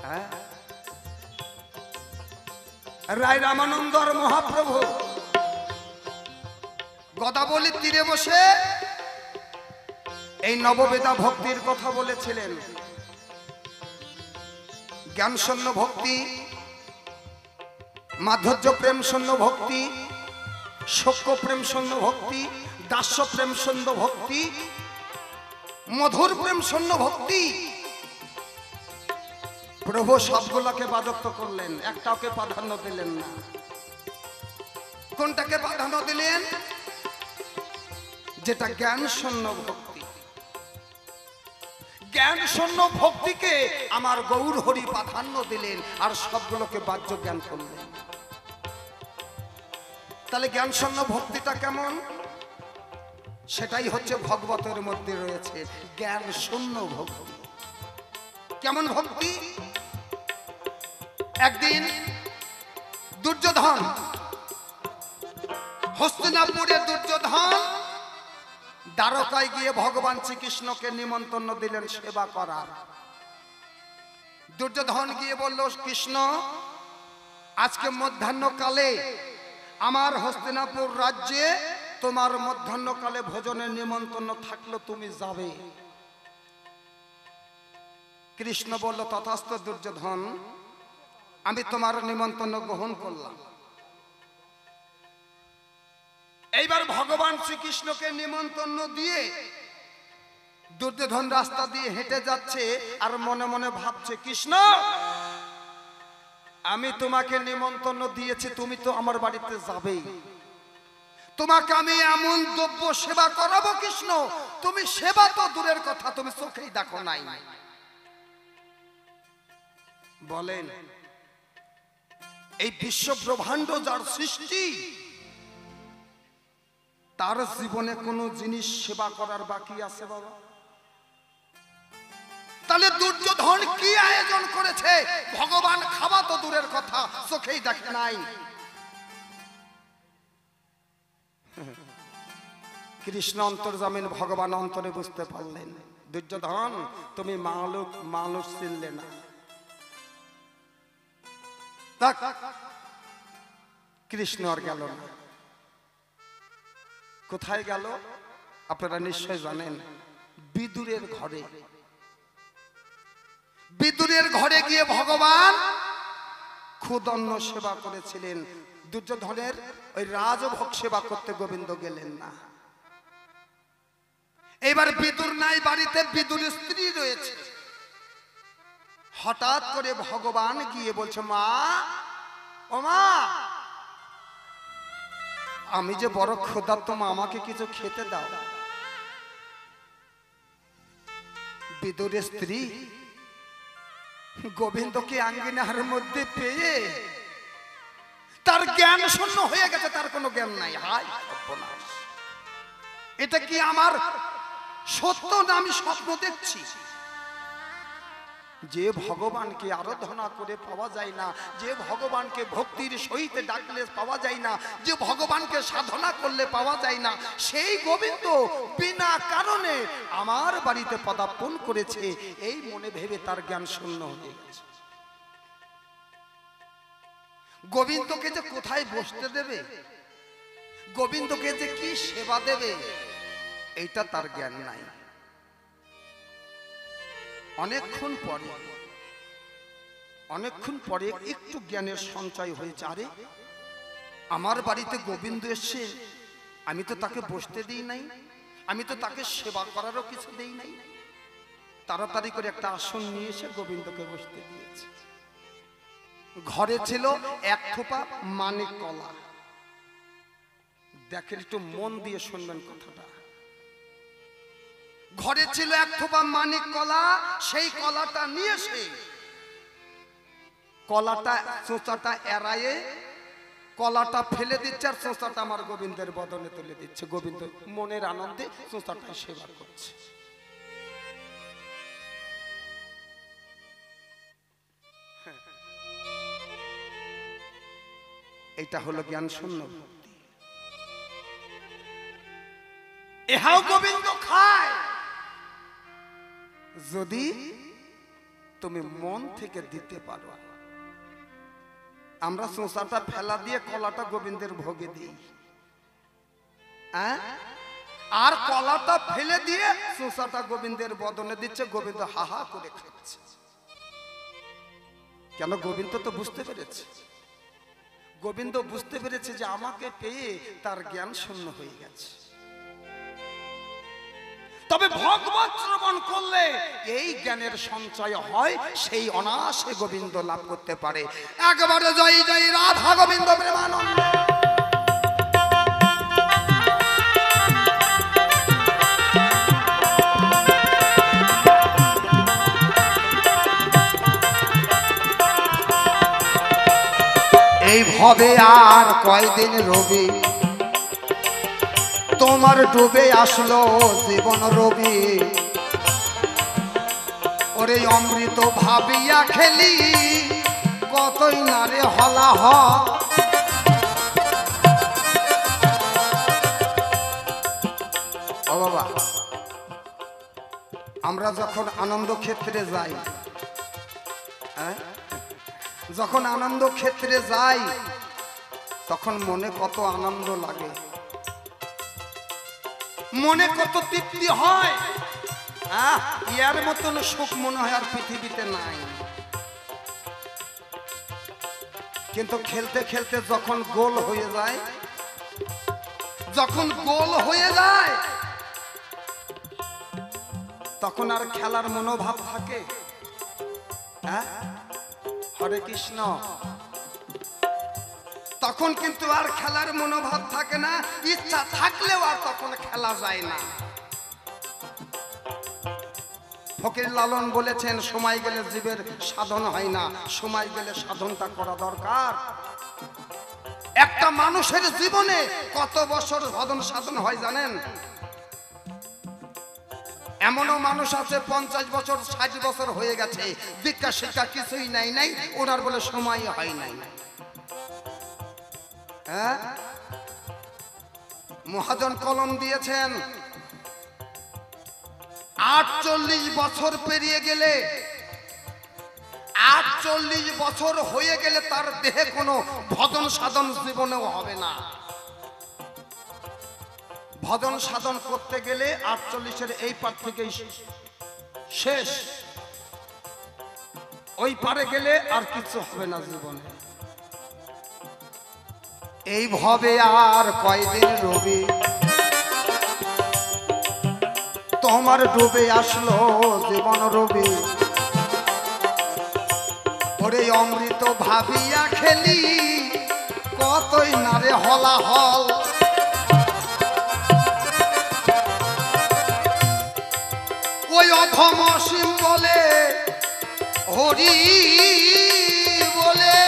হ্যাঁ, রায় রামানন্দর মহাপ্রভু গদাবলীর তীরে বসে এই নববেদা ভক্তির কথা বলেছিলেন। জ্ঞান শূন্য ভক্তি, মাধুর্য প্রেম শূন্য ভক্তি, শোক প্রেম শূন্য ভক্তি, দাস্য প্রেম শূন্য ভক্তি, মধুর প্রেম শূন্য ভক্তি। প্রভু সবগুলোকে বাদত্ব করলেন, একটাকে প্রাধান্য দিলেন না। কোনটাকে প্রাধান্য দিলেন? যেটা জ্ঞান শূন্য ভক্তি। জ্ঞান শূন্য ভক্তিকে আমার গৌর হরি প্রাধান্য দিলেন, আর সবগুলোকে বাহ্য জ্ঞান করলেন। তাহলে জ্ঞান শূন্য ভক্তিটা কেমন? সেটাই হচ্ছে ভগবতের মধ্যে রয়েছে জ্ঞান শূন্য ভক্তি। কেমন ভক্তি? একদিন দুর্যোধন, হস্তিনাপুরে দুর্যোধন দ্বারকায় গিয়ে ভগবান শ্রীকৃষ্ণকে নিমন্ত্রণ দিলেন সেবা করার। দুর্যোধন গিয়ে বলল, কৃষ্ণ আজকে মধ্যাহ্নকালে আমার হস্তিনাপুর রাজ্যে তোমার মধ্যাহ্নকালে ভোজনের নিমন্ত্রণ থাকলো, তুমি যাবে? কৃষ্ণ বলল, তথাস্তু দুর্যোধন, আমি তোমার নিমন্ত্রণ গ্রহণ করলাম। এইবার ভগবান শ্রীকৃষ্ণকে নিমন্ত্রণ দিয়ে দুর্যোধন রাস্তা দিয়ে হেঁটে যাচ্ছে আর মনে মনে ভাবছে, কৃষ্ণ আমি তোমাকে নিমন্ত্রণ দিয়েছি, তুমি তো আমার বাড়িতে যাবেই, তোমাকে আমি এমন দ্রব্য সেবা করাবো কৃষ্ণ, তুমি সেবা তো দূরের কথা, তুমি চোখেই দেখো নাই। বলেন, এই বিশ্ব ব্রহ্মাণ্ড যার সৃষ্টি, তার জীবনে কোনো জিনিস সেবা করার বাকি আছে বাবা? তাহলে দুর্যোধন কি আয়োজন করেছে? ভগবান খাওয়া তো দূরের কথা, চোখেই দেখে নাই। কৃষ্ণ অন্তর্জামিন ভগবান অন্তরে বুঝতে পারলেন, দুর্যোধন তুমি মানুষ চিনলে না। কৃষ্ণ আর গেল না। কোথায় গেল আপনারা নিশ্চয় জানেন, বিদুরের ঘরে। বিদুরের ঘরে গিয়ে ভগবান ক্ষুদন্ন সেবা করেছিলেন। দুর্যোধনের ওই রাজভোগ সেবা করতে গোবিন্দ গেলেন না। এবার বিদুর নাই বাড়িতে, বিদুরের স্ত্রী রয়েছে। হঠাৎ করে ভগবান গিয়ে বলছে, মা ও মা, আমি যে বড় ক্ষুধার্ত মা, আমাকে কিছু খেতে দাও। বিদুরের স্ত্রী গোবিন্দকে আঙ্গিনার মধ্যে পেয়ে তার জ্ঞান শূন্য হয়ে গেছে, তার কোনো জ্ঞান নাই। হায় সর্বনাশ, এটা কি আমার সত্য না আমি স্বপ্ন দেখছি? যে ভগবানকে আরাধনা করে পাওয়া যায় না, যে ভগবানকে ভক্তির সহিত ডাকলে পাওয়া যায় না, যে ভগবানকে সাধনা করলে পাওয়া যায় না, সেই গোবিন্দ বিনা কারণে আমার বাড়িতে পদার্পণ করেছে, এই মনে ভেবে তার জ্ঞান শূন্য হয়ে গেছে। গোবিন্দকে যে কোথায় বসতে দেবে, গোবিন্দকে যে কি সেবা দেবে, এইটা তার জ্ঞান নাই। অনেকক্ষণ পরে একটু জ্ঞানের সঞ্চয় হয়েছে। আরে আমার বাড়িতে গোবিন্দ এসছে, আমি তো তাকে বসতে দিই নাই, আমি তো তাকে সেবা করারও কিছু দেই নাই। তাড়াতাড়ি করে একটা আসন নিয়ে এসে গোবিন্দকে বসতে দিয়েছে। ঘরে ছিল এক থোপা মানিক কলা। দেখেন, একটু মন দিয়ে শুনবেন কথাটা। ঘরে ছিল এক থোপা মানিক কলা, সেই কলাটা নিয়ে এসে কলাটা চোঁচাটা এড়ায়ে কলাটা ফেলে দিচ্ছে, আর চোঁচাটা আমার গোবিন্দের বদনে তুলে দিচ্ছে। গোবিন্দ মনের আনন্দে চোঁচাটা সেবা করছে। এটা হলো জ্ঞান শূন্য ভক্তি। এহাও গোবিন্দ খায় যদি তুমি মন থেকে দিতে পারো। আমরা চোঁচাটা ফেলা দিয়ে কলাটা গোবিন্দের ভোগে দিই, আর কলাটা ফেলে দিয়ে চোঁচাটা গোবিন্দের বদনে দিচ্ছে। গোবিন্দ হাহা করে খাচ্ছে। কেন? গোবিন্দ তো বুঝতে পেরেছে, গোবিন্দ বুঝতে পেরেছে যে আমাকে পেয়ে তার জ্ঞান শূন্য হয়ে গেছে। তবে ভগবত শ্রবণ করলে এই জ্ঞানের সঞ্চয় হয়, সেই অনায়াসে গোবিন্দ লাভ করতে পারে। একবারে জয় জয় রাধা গোবিন্দ প্রেমানন্দ। এই ভবে আর কয়দিন রবি, তোমার ডুবে আসলো জীবন রবি। ওরে অমৃত ভাবিয়া খেলি, কতই নারে হলা হ। ও বাবা, আমরা যখন আনন্দ ক্ষেত্রে যাই, যখন আনন্দ ক্ষেত্রে যাই তখন মনে কত আনন্দ লাগে, মনে কত তৃপ্তি হয়। ইয়ার মতন সুখ মনে হয় আর পৃথিবীতে নাই। কিন্তু খেলতে খেলতে যখন গোল হয়ে যায়, যখন গোল হয়ে যায় তখন আর খেলার মনোভাব থাকে। হরে কৃষ্ণ, তখন কিন্তু আর খেলার মনোভাব থাকে না। ইচ্ছা থাকলেও আর তখন খেলা যায় না। ফকির লালন বলেছেন, সময় গেলে জীবের সাধন হয় না, সময় গেলে সাধনটা করা দরকার। একটা মানুষের জীবনে কত বছর সাধন হয় জানেন? এমনও মানুষ আছে 50 বছর 60 বছর হয়ে গেছে, দীক্ষা শিক্ষা কিছুই নাই, ওনার বলে সময় হয় নাই। মহাজন কলম দিয়েছেন, 48 বছর পেরিয়ে গেলে, 48 বছর হয়ে গেলে তার দেহে কোনো ভজন সাধন জীবনেও হবে না। ভজন সাধন করতে গেলে 48-এর এই পার থেকেই শেষ, ওই পারে গেলে আর কিছু হবে না জীবনে। এইভাবে আর কয়দিন রবি তোমার ডুবে আসলো জীবন রবি। ওরে অমৃত ভাবিয়া খেলি কতই নারে হলাহল। ওই অধম অসীম বলে হরি বলে,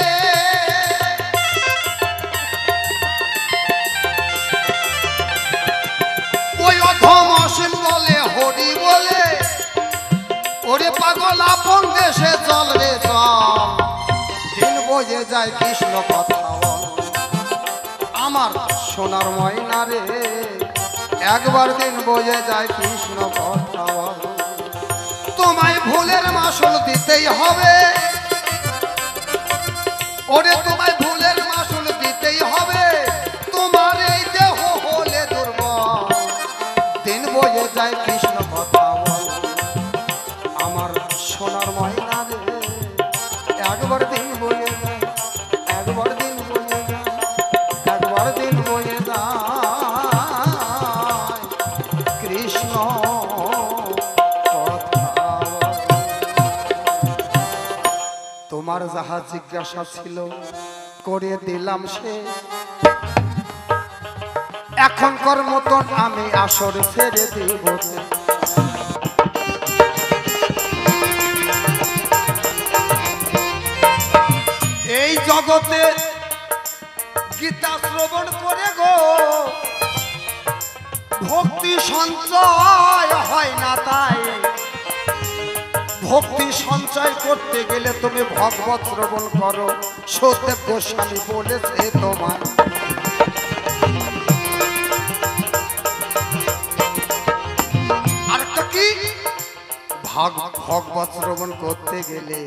ওই অধম অসীম বলে হরি বলে। ওরে পাগল আপন দেশে চল রে চল, দিন বয়ে যায় কৃষ্ণ কথা বল। আমার সোনার ময়না রে, একবার দিন বয়ে যায় কৃষ্ণ কথা বল। তোমায় ভুলের মাসুল দিতেই হবে, ওরে তোমায় ভুলের মাসুল দিতেই হবে। তোমার এই দেহ হলে দুর্বল, দিন বয়ে যায় কৃষ্ণ কথা বল। আমার সোনার ময়না রে, একবার দিন বয়ে যায়, একবার দিন বয়ে যায়, একবার দিন বয়ে যায় কৃষ্ণ কথা বল। তোমার যাহা জিজ্ঞাসা ছিল করে দিলাম সে, এখনকার মতন আমি আসর ছেড়ে দিব। এই জগতে গীতা শ্রবণ করে গো ভক্তি সঞ্চয় হয় না, তাই ভক্তি সঞ্চয় করতে গেলে তুমি ভগবত শ্রবণ করো। সত্যদেব গোস্বামী বলেছে তোমার, আরেকটা কি, ভগবত শ্রবণ করতে গেলে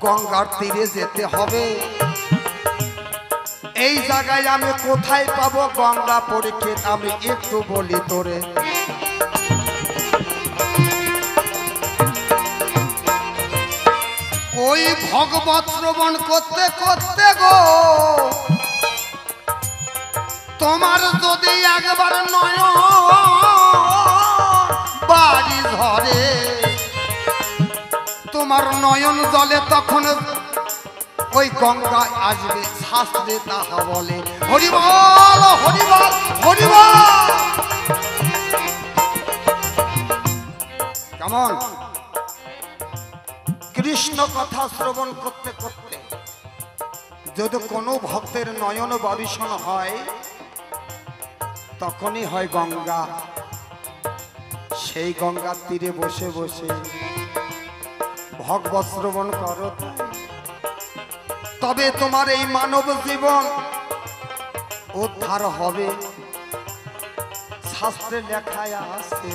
গঙ্গার তীরে যেতে হবে। এই জায়গায় আমি কোথায় পাবো গঙ্গা পরীক্ষিত, আমি একটু বলি তোরে। ওই ভগবত শ্রবণ করতে করতে গো তোমার যদি একবার নয় বাড়ি ধরে, তোমার নয়ন জলে তখন ওই গঙ্গায় আসবে, শাস্ত্রে তাহা বলে হরিবল হরিবল হরিবল। কেমন কৃষ্ণ কথা শ্রবণ করতে করতে যদি কোনো ভক্তের নয়ন বর্ষণ হয়, তখনই হয় গঙ্গা। সেই গঙ্গার তীরে বসে বসে ভগবত শ্রবণ করো, তবে তোমার এই মানব জীবন উদ্ধার হবে। শাস্ত্রে লেখায় আছে।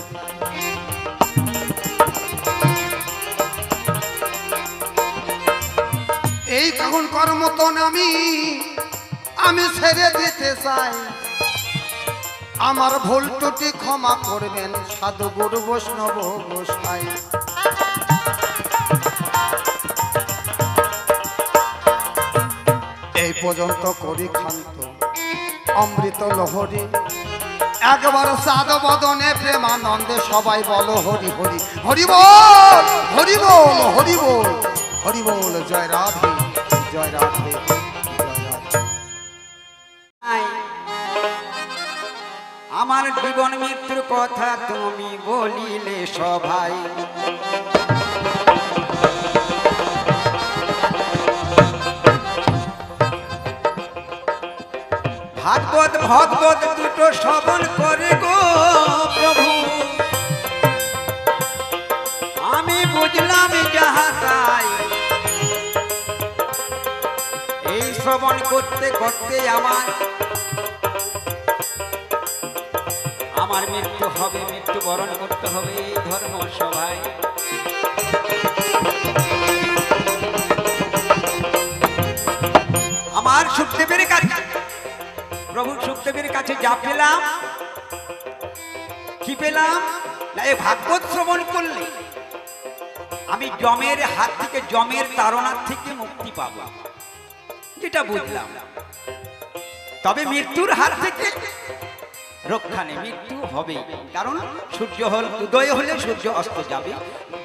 এই কারণ কর্মতন আমি ছেড়ে দিতে চাই। আমার ভুল ত্রুটি ক্ষমা করবেন সাধু গুরু বৈষ্ণব গোসাই। এই পর্যন্ত করি ক্ষান্ত অমৃত লহরী, একবার সাদ বদনে প্রেমানন্দে সবাই বলো হরি হরি। হরি বল হরি বল হরি বল হরি বল। জয় রাধে জয় রাধে জয় রাধে।
আমার জীবন মৃত্যুর কথা তুমি বলিলে সবাই, ভাগবত ভগবত দুটো শ্রবণ করে গো প্রভু, আমি বুঝলাম যাহা তাই। এই শ্রবণ করতে করতে আমার মৃত্যু হবে, মৃত্যুবরণ করতে হবে এই ধর্ম সভায়। আমার সুখদেবের কাছে, প্রভু সুখদেবের কাছে যা পেলাম, কি পেলাম না, এই ভাগবত শ্রবণ করলে আমি যমের হাত থেকে, যমের তাড়নার থেকে মুক্তি পাবো, যেটা বুঝলাম। তবে মৃত্যুর হাত থেকে রক্ষা নেই, মৃত্যু হবে। কারণ সূর্য উদয় হলে সূর্য অস্ত যাবে,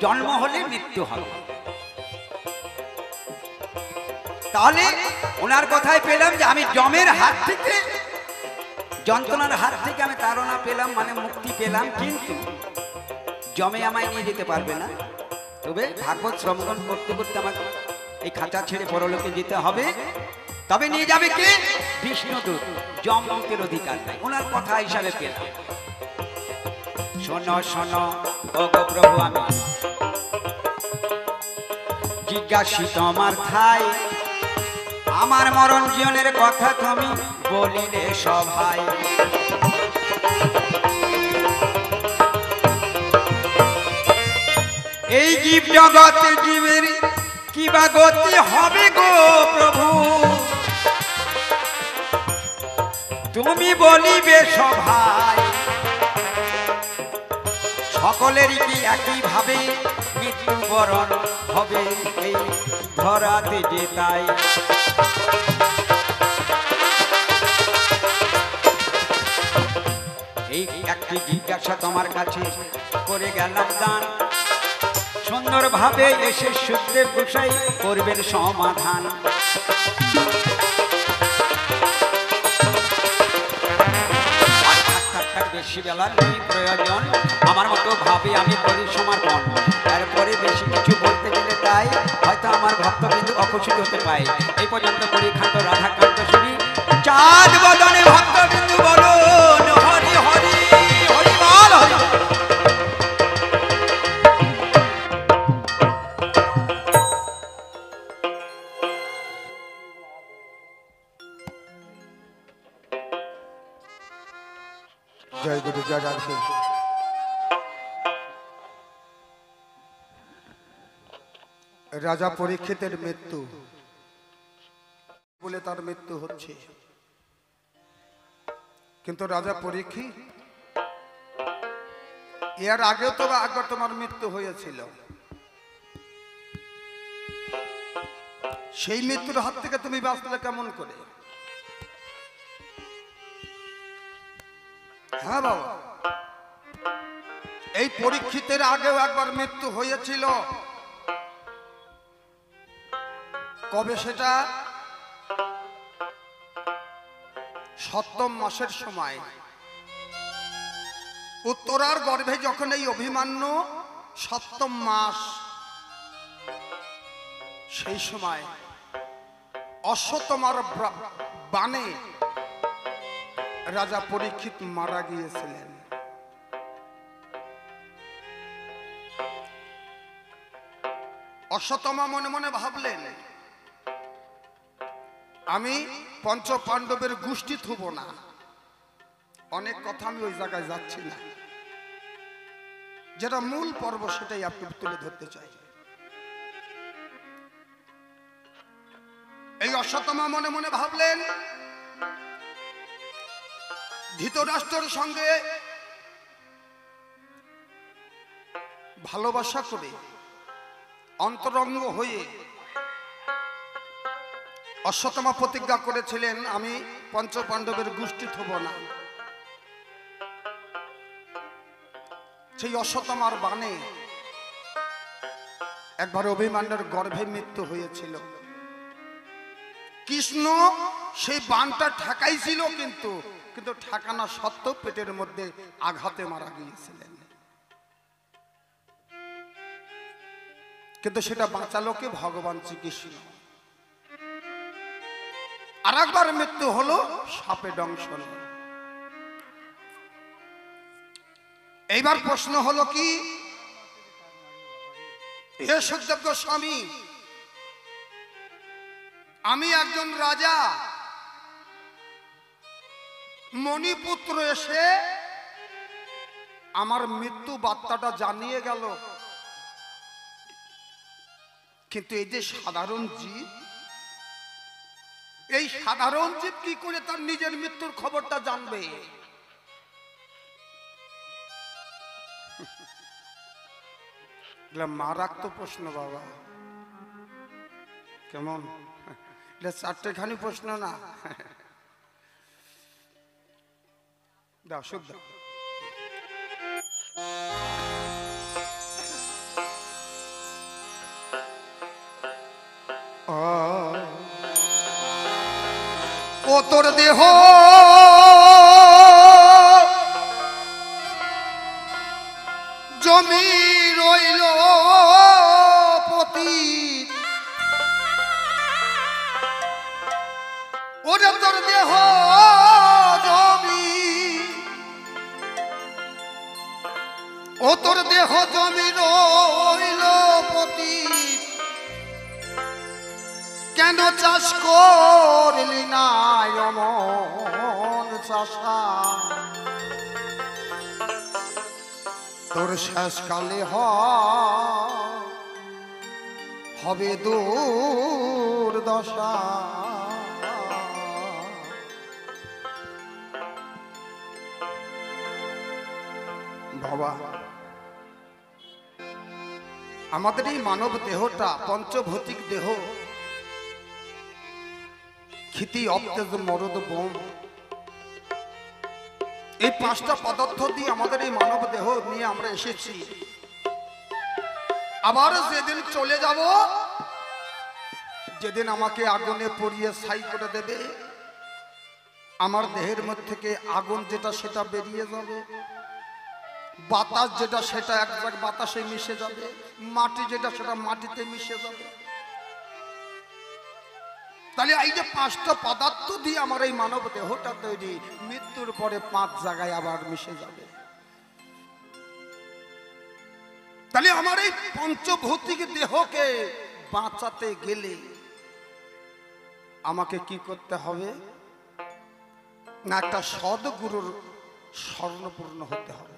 জন্ম হলে মৃত্যু হবে। তাহলে ওনার কথাই পেলাম যে আমি যমের হাত থেকে, যন্ত্রণার হাত থেকে আমি তাড়না পেলাম, মানে মুক্তি পেলাম। কিন্তু যমে আমায় নিয়ে যেতে পারবে না। তবে ভাগবত শ্রবণ করতে করতে আমাকে এই খাঁচা ছেড়ে পরলোকে যেতে হবে। তবে নিয়ে যাবে কে? বিষ্ণুদূত। যমদূতের অধিকার নাই। ওনার কথা হিসাবে পেলাম। শোনো শোনো ও গো প্রভু, আমি জিজ্ঞাসিত আমার ঠাই, আমার মরণ জীবনের কথা তুমি বলিলে সভায়। এই জীব জগতে জীবের কিবা গতি হবে গো প্রভু, তুমি বলিবে সভায়। সকলেরই কি একই ভাবে মৃত্যুবরণ হবে এই ধরাতে যে তাই। এই একটি জিজ্ঞাসা তোমার কাছে করে গেলাম দান, সুন্দরভাবে এসে সুখদেব গোসাই করবেন সমাধান। বেশি বেলা নেই প্রয়োজন, আমার মতো ভাবে আমি করি সমর্পণ। তারপরে বেশি কিছু বলতে গেলে তাই হয়তো আমার ভক্তবিন্দু অখুশি হতে পায়। এই পর্যন্ত করি খান্ত রাধাকান্ত শুনি, চাঁদ বদনে ভক্তবিন্দু বলুন হরি হরি হরি বল হরি।
জয় গুরু জয় রাধে। রাজা পরীক্ষিতের মৃত্যু বলে তার মৃত্যু হচ্ছে, কিন্তু রাজা পরীক্ষিত এর আগেও তো একবার তোমার মৃত্যু হয়েছিল। সেই মৃত্যুর হাত থেকে তুমি বাঁচলে কেমন করে? হ্যাঁ বাবা, এই পরীক্ষিতের আগেও একবার মৃত্যু হয়েছিল। কবে সেটা? সপ্তম মাসের সময় উত্তরার গর্ভে যখন এই অভিমান্যু সপ্তম মাস, সেই সময় অশ্বত্থমার বাণে রাজা পরীক্ষিত মারা গিয়েছিলেন। অশ্বত্থমা মনে মনে ভাবলেন, আমি পঞ্চ পাণ্ডবের গোষ্ঠী থুব না, অনেক কথা আমি ওই জায়গায় যাচ্ছি না, যেটা মূল পর্ব সেটাই আপনি তুলে ধরতে চাই। এই অশ্বত্থামা মনে মনে ভাবলেন, ধৃতরাষ্ট্রের সঙ্গে ভালোবাসা করে অন্তরঙ্গ হয়ে অশ্বত্থামা প্রতিজ্ঞা করেছিলেন, আমি পঞ্চপাণ্ডবের গোষ্ঠী হব না। সেই অশ্বত্থামার বাণে একবার অভিমন্যুর গর্ভে মৃত্যু হয়েছিল। কৃষ্ণ সেই বাণটা ঠেকাইছিল, কিন্তু ঠেকানো সত্ত্বেও পেটের মধ্যে আঘাতে মারা গিয়েছিলেন। কিন্তু সেটা বাঁচালো কে? ভগবান শ্রীকৃষ্ণ। আর একবার মৃত্যু হলো সাপে দংশনে। এইবার প্রশ্ন হলো কি, হে সুখদেব গোস্বামী, আমি একজন রাজা, মণিপুত্র এসে আমার মৃত্যু বার্তাটা জানিয়ে গেল, কিন্তু এই যে সাধারণ জীব, এই সাধারণ জীব কি করে তার নিজের মৃত্যুর খবরটা জানবে? মারাত্মক প্রশ্ন বাবা, কেমন? এটা চারটেখানি প্রশ্ন না। দাও সুখ দাও। ও তোর দেহ জমি রইল পতিত, ওরে তোর দেহ জমি, ও তোর দেহ জমি রইল পতিত, কেন চাষ করলি না অমন চাষা? তোর শেষকালে হবে দুর্দশা। বাবা, আমাদের এই মানব দেহটা পঞ্চভৌতিক দেহ, ক্ষিতি অপ্তেজ মরদ বোম, এই পাঁচটা পদার্থ দিয়ে আমাদের এই মানব দেহ নিয়ে আমরা এসেছি। আবার যেদিন চলে যাব, যেদিন আমাকে আগুনে পুড়িয়ে ছাই করে দেবে, আমার দেহের মধ্যে থেকে আগুন যেটা সেটা বেরিয়ে যাবে, বাতাস যেটা সেটা এক জায়গায় বাতাসে মিশে যাবে, মাটি যেটা সেটা মাটিতে মিশে যাবে। তাহলে এই যে পাঁচটা পদার্থ দিয়ে আমার এই মানব দেহটা তৈরি, মৃত্যুর পরে পাঁচ জায়গায় আবার মিশে যাবে। তাহলে আমার এই পঞ্চভৌতিক দেহকে বাঁচাতে গেলে আমাকে কি করতে হবে? না, একটা সদ্গুরুর স্বর্ণপূর্ণ হতে হবে,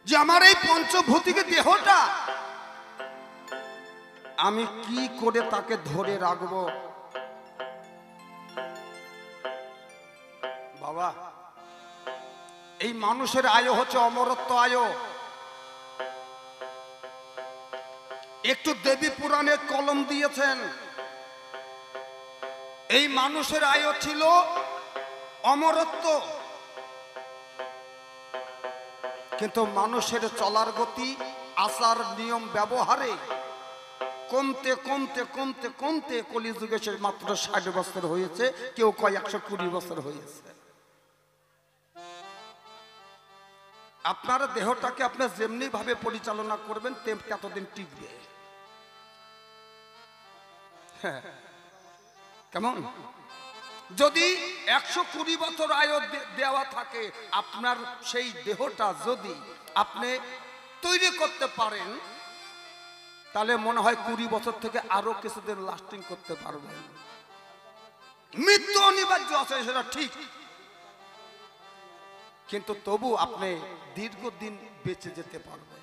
যে আমার এই পঞ্চভৌতিক দেহটা আমি কি করে তাকে ধরে রাখবো। বাবা, এই মানুষের আয়ু হচ্ছে অমরত্ব আয়ু। একটু দেবী পুরাণে কলম দিয়েছেন, এই মানুষের আয়ু ছিল অমরত্ব, কিন্তু মানুষের চলার গতি, আচার নিয়ম ব্যবহারে কমতে কমতে কমতে কমতে কলিযুগে সে মাত্র 60 বছর হয়েছে, কেউ কয় 120 বছর হয়েছে। আপনার দেহটাকে আপনি যেমনি ভাবে পরিচালনা করবেন তেমনি ততদিন টিকবে। হ্যাঁ, কেমন? যদি 120 বছর আয়ু দেওয়া থাকে, আপনার সেই দেহটা যদি আপনি তৈরি করতে পারেন, তাহলে মনে হয় 20 বছর থেকে আরো কিছুদিন লাস্টিং করতে পারবেন। মৃত্যু অনিবার্য আছে, সেটা ঠিক, কিন্তু তবু আপনি দীর্ঘদিন বেঁচে যেতে পারবেন।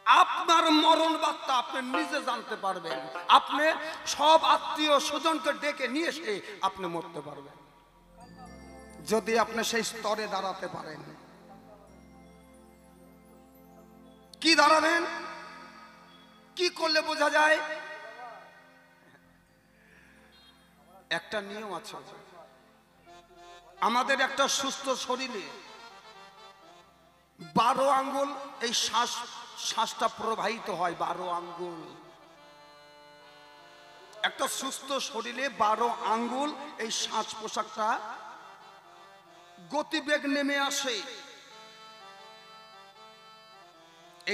আপনার মরণ বার্তা আপনি নিজে জানতে পারবেন। আপনি সব আত্মীয় স্বজনকে ডেকে নিয়ে এসে আপনি মরতে পারবেন, যদি আপনি সেই স্তরে দাঁড়াতে পারেন। কি দাঁড়াবেন, কি করলে বোঝা যায়? একটা নিয়ম আছে আমাদের, একটা সুস্থ শরীরে 12 আঙ্গুল এই শ্বাসটা প্রবাহিত হয়। 12 আঙ্গুল, একটা সুস্থ শরীরে 12 আঙ্গুল এই শ্বাস প্রশ্বাসটা গতিবেগ নেমে আসে।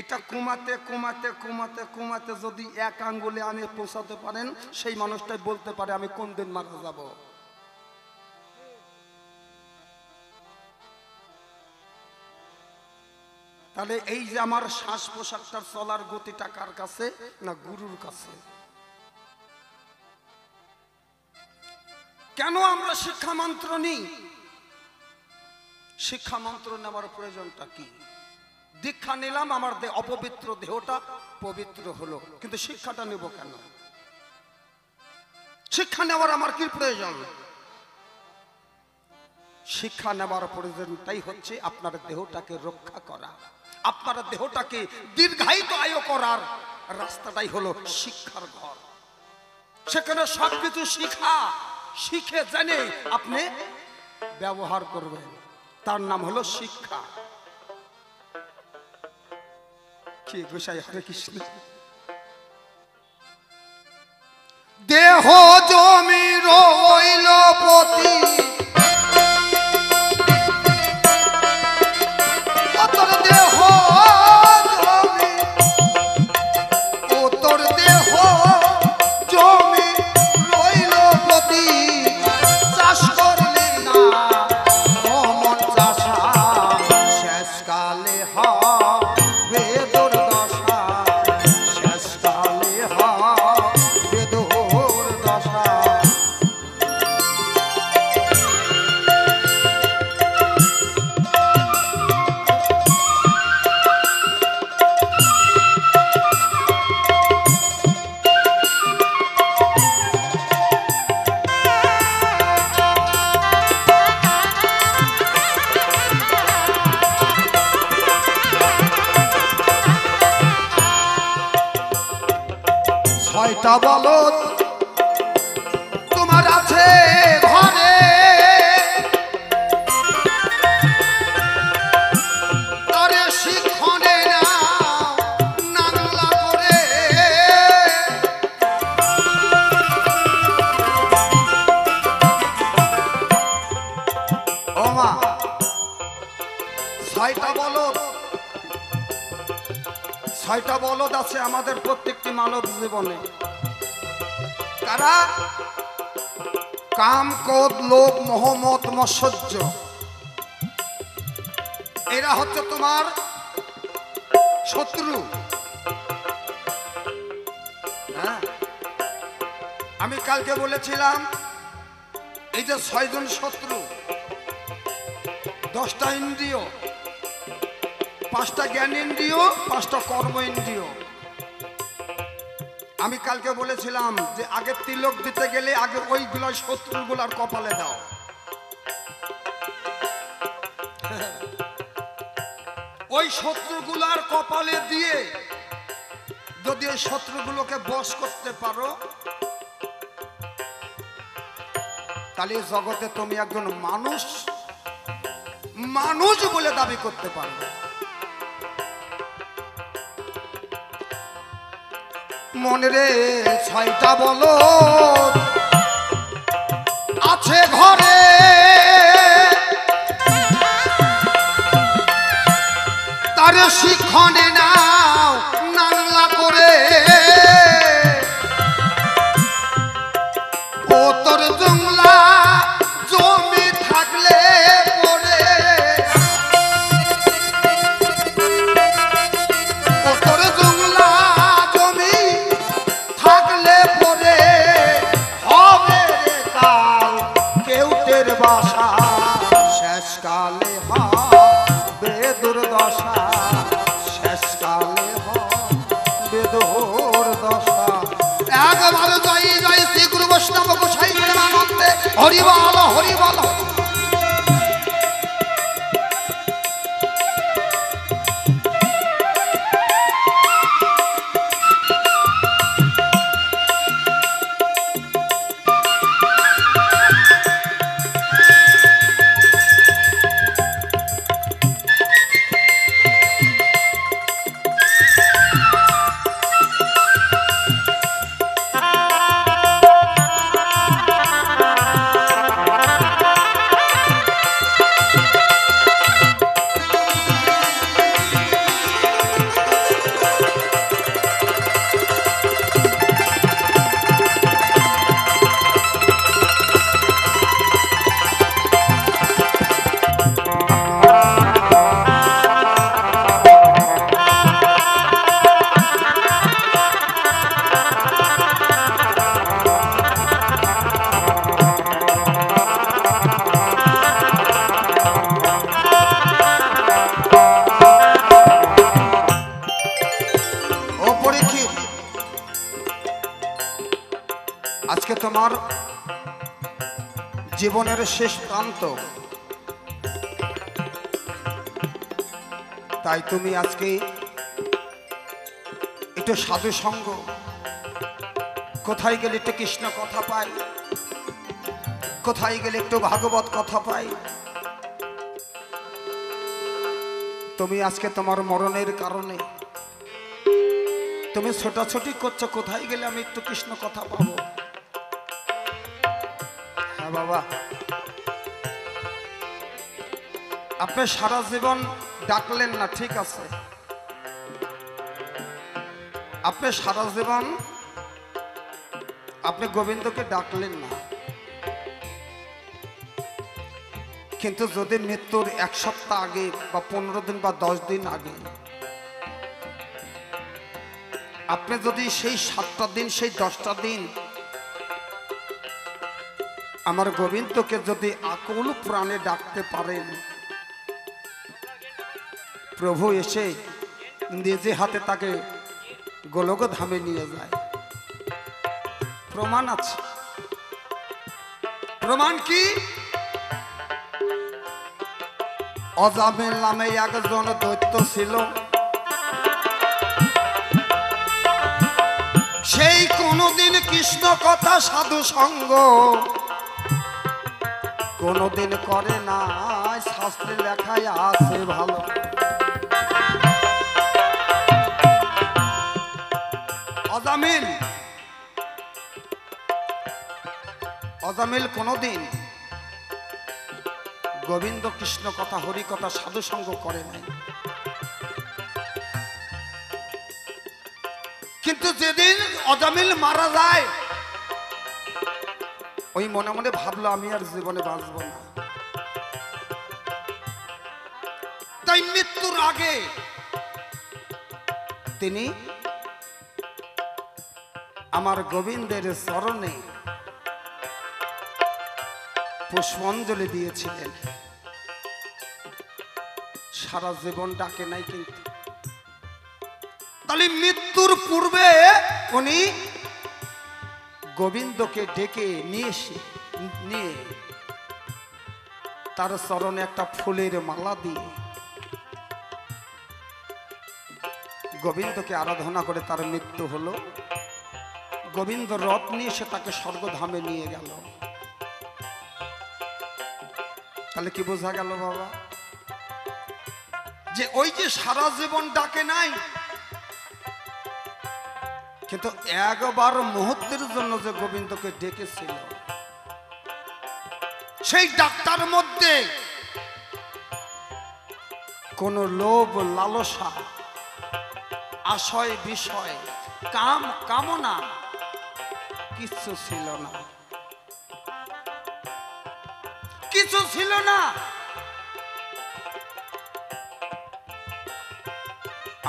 এটা কমাতে কমাতে কমাতে কমাতে যদি 1 আঙ্গুলে আমি পৌঁছাতে পারেন, সেই মানুষটাই বলতে পারে আমি কোন দিন মারা যাব। তাহলে এই যে আমার শ্বাস প্রশ্বাসটার চলার গতিটা কার কাছে? না গুরুর কাছে। কেন আমরা শিক্ষা মন্ত্র নিই? শিক্ষা মন্ত্র নেওয়ার প্রয়োজনটা কি? দীক্ষা নিলাম, আমার অপবিত্র দেহটা পবিত্র হলো, কিন্তু শিক্ষাটা নেব কেন? শিক্ষা নেওয়ার আমার কি প্রয়োজন? শিক্ষা নেওয়ার প্রয়োজনটাই হচ্ছে আপনার দেহটাকে রক্ষা করা, আপনার দেহটাকে দীর্ঘায়িত আয়ু করার রাস্তাটাই হলো শিক্ষার ঘর। সেখানে সবকিছু শিখে জেনে আপনি ব্যবহার করবেন, তার নাম হলো শিক্ষা। কি গোসাই, হরে কৃষ্ণ। দেহ জমি রইল পতি, তোর দেহ জমি, ও তোর দেহ জমি রইল পতি, চাষ করলে না অমন চাষা, শেষকালে হবে দুর্দশা, শেষকালে হবে দুর্দশা। ছয়টা বলদ তোমার আছে ঘরে, তারে শিক্ষণে নাও নাংলা করে। ও মা, 6টা বলদ, 6টা বলদ আছে আমাদের প্রত্যেকটি মানব জীবনে। কারা? কাম, ক্রোধ, লোভ, মোহ, মদ, মৎসর্য। এরা হচ্ছে তোমার শত্রু। হ্যাঁ, আমি কালকে বলেছিলাম এই যে 6 জন শত্রু, 10টা ইন্দ্রিয়, 5টা জ্ঞান ইন্দ্রিয়, 5টা কর্ম ইন্দ্রিয়। আমি কালকে বলেছিলাম যে আগে তিলক দিতে গেলে আগে ওইগুলো শত্রুগুলার কপালে দাও। ওই শত্রুগুলার কপালে দিয়ে যদি ওই শত্রুগুলোকে বশ করতে পারো, তাহলে জগতে তুমি একজন মানুষ বলে দাবি করতে পারবে। মনে রে 6টা বলদ আছে ঘরে, তারে শিক্ষণে নাও নাংলা করে। ও তোর জংলা জমি থাকলে পরে, ও তোর জংলা জমি থাকলে পরে হবে রে কাল হরি বল হরি বল। আজকে তোমার জীবনের শেষ প্রান্ত, তাই তুমি আজকে একটু সাধু সঙ্গ, কোথায় গেলে একটু কৃষ্ণ কথা পাই, কোথায় গেলে একটু ভাগবত কথা পাই। তুমি আজকে তোমার মরণের কারণে তুমি ছোটাছুটি করছো, কোথায় গেলে আমি একটু কৃষ্ণ কথা পাবো। হ্যাঁ বাবা, আপনি সারা জীবন ডাকলেন না, ঠিক আছে, আপনি সারা জীবন আপনি গোবিন্দকে ডাকলেন না, কিন্তু যদি মৃত্যুর 1 সপ্তাহ আগে বা 15 দিন বা 10 দিন আগে আপনি যদি সেই 7টা দিন সেই 10টা দিন আমার গোবিন্দকে যদি আকুল প্রাণে ডাকতে পারেন, প্রভু এসে নিজে হাতে তাকে গোলক ধামে নিয়ে যায়। প্রমাণ আছে। প্রমাণ কি? অজামিল নামে একজন দৈত্য ছিল, সেই কোনদিন কৃষ্ণ কথা সাধু সঙ্গ কোনদিন করে না, শাস্ত্রে লেখায় আছে ভালো। অজামিল অজামিল কোনদিন গোবিন্দ কৃষ্ণ কথা হরি কথা সাধু সঙ্গ করে নাই, কিন্তু যেদিন অজামিল মারা যায় ওই মনে মনে ভাবলো আমি আর জীবনে বাঁচব না। তাই মৃত্যুর আগে তিনি আমার গোবিন্দের চরণে পুষ্পাঞ্জলি দিয়েছিলেন। সারা জীবন ডাকে নাই, কিন্তু তাহলে মৃত্যুর পূর্বে উনি গোবিন্দকে ডেকে নিয়ে তার চরণে একটা ফুলের মালা দিয়ে গোবিন্দকে আরাধনা করে তার মৃত্যু হলো। গোবিন্দ রথ নিয়ে সে তাকে স্বর্গধামে নিয়ে গেল। তাহলে কি বোঝা গেল বাবা, যে ওই যে সারা জীবন ডাকে নাই, কিন্তু একবার মুহূর্তের জন্য যে গোবিন্দকে ডেকেছিল, সেই ডাকটার মধ্যে কোন লোভ লালসা আশয় বিষয় কাম কামনা কিছু ছিল না, কিছু ছিল না।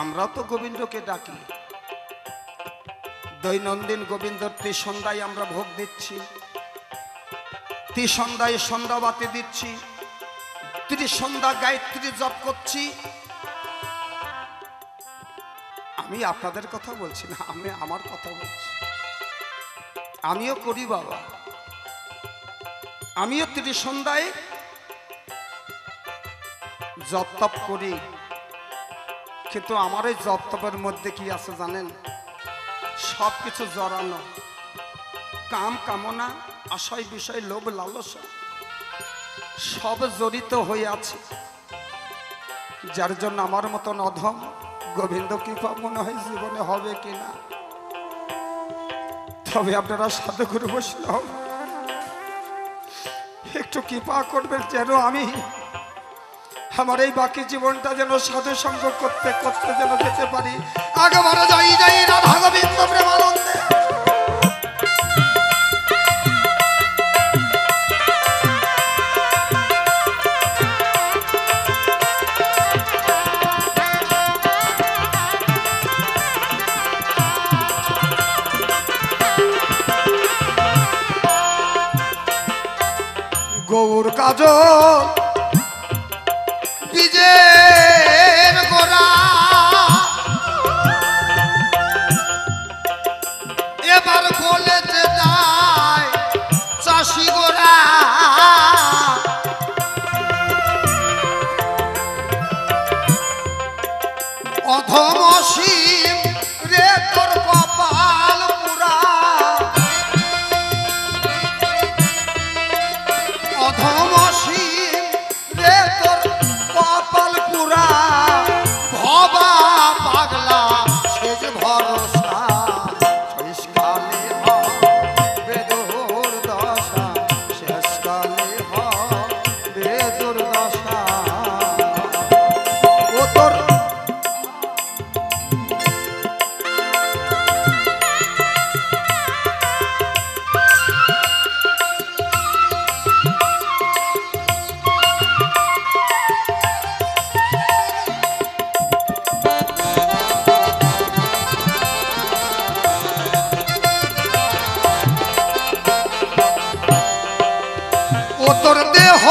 আমরা তো গোবিন্দকে ডাকি, দৈনন্দিন গোবিন্দর ত্রিসন্ধ্যায় আমরা ভোগ দিচ্ছি, ত্রিসন্ধ্যায় সন্ধ্যাবাতি দিচ্ছি, ত্রিসন্ধ্যা গায়ত্রী জপ করছি। আমি আপনাদের কথা বলছি না, আমি আমার কথা বলছি, আমিও করি বাবা। আমিও ত্রিসন্ধ্যায় জপ তপ করি, কিন্তু আমার এই জপ তপের মধ্যে কি আছে জানেন? সব কিছু জড়ানো, কাম কামনা, আশয় বিষয়, লোভ লালসা সব জড়িত হয়ে আছে, যার জন্য আমার মতন অধম গোবিন্দ কৃপা মনে হয় জীবনে হবে কিনা। তবে আপনারা সাধুগুরু বৈষ্ণব একটু কৃপা করবেন, যেন আমি আমার এই বাকি জীবনটা যেন সাধু সঙ্গ করতে করতে যেন যেতে পারি। আগেবারে যাই যাই রাধা গোবিন্দ প্রেমানন্দে। গৌর কাজল বীজের গোড়া, এবার বলেছে যায় চাষি গোড়া। অধম অসীম রে তোর কপাল পুরা, অধম অসীম রে তোর কপাল পুরা। ভবা পাগলা সেজ ভরসা, শেষকালে হবে দুর্দশা, শেষকালে হবে দুর্দশা। ও তোর তোর দেহ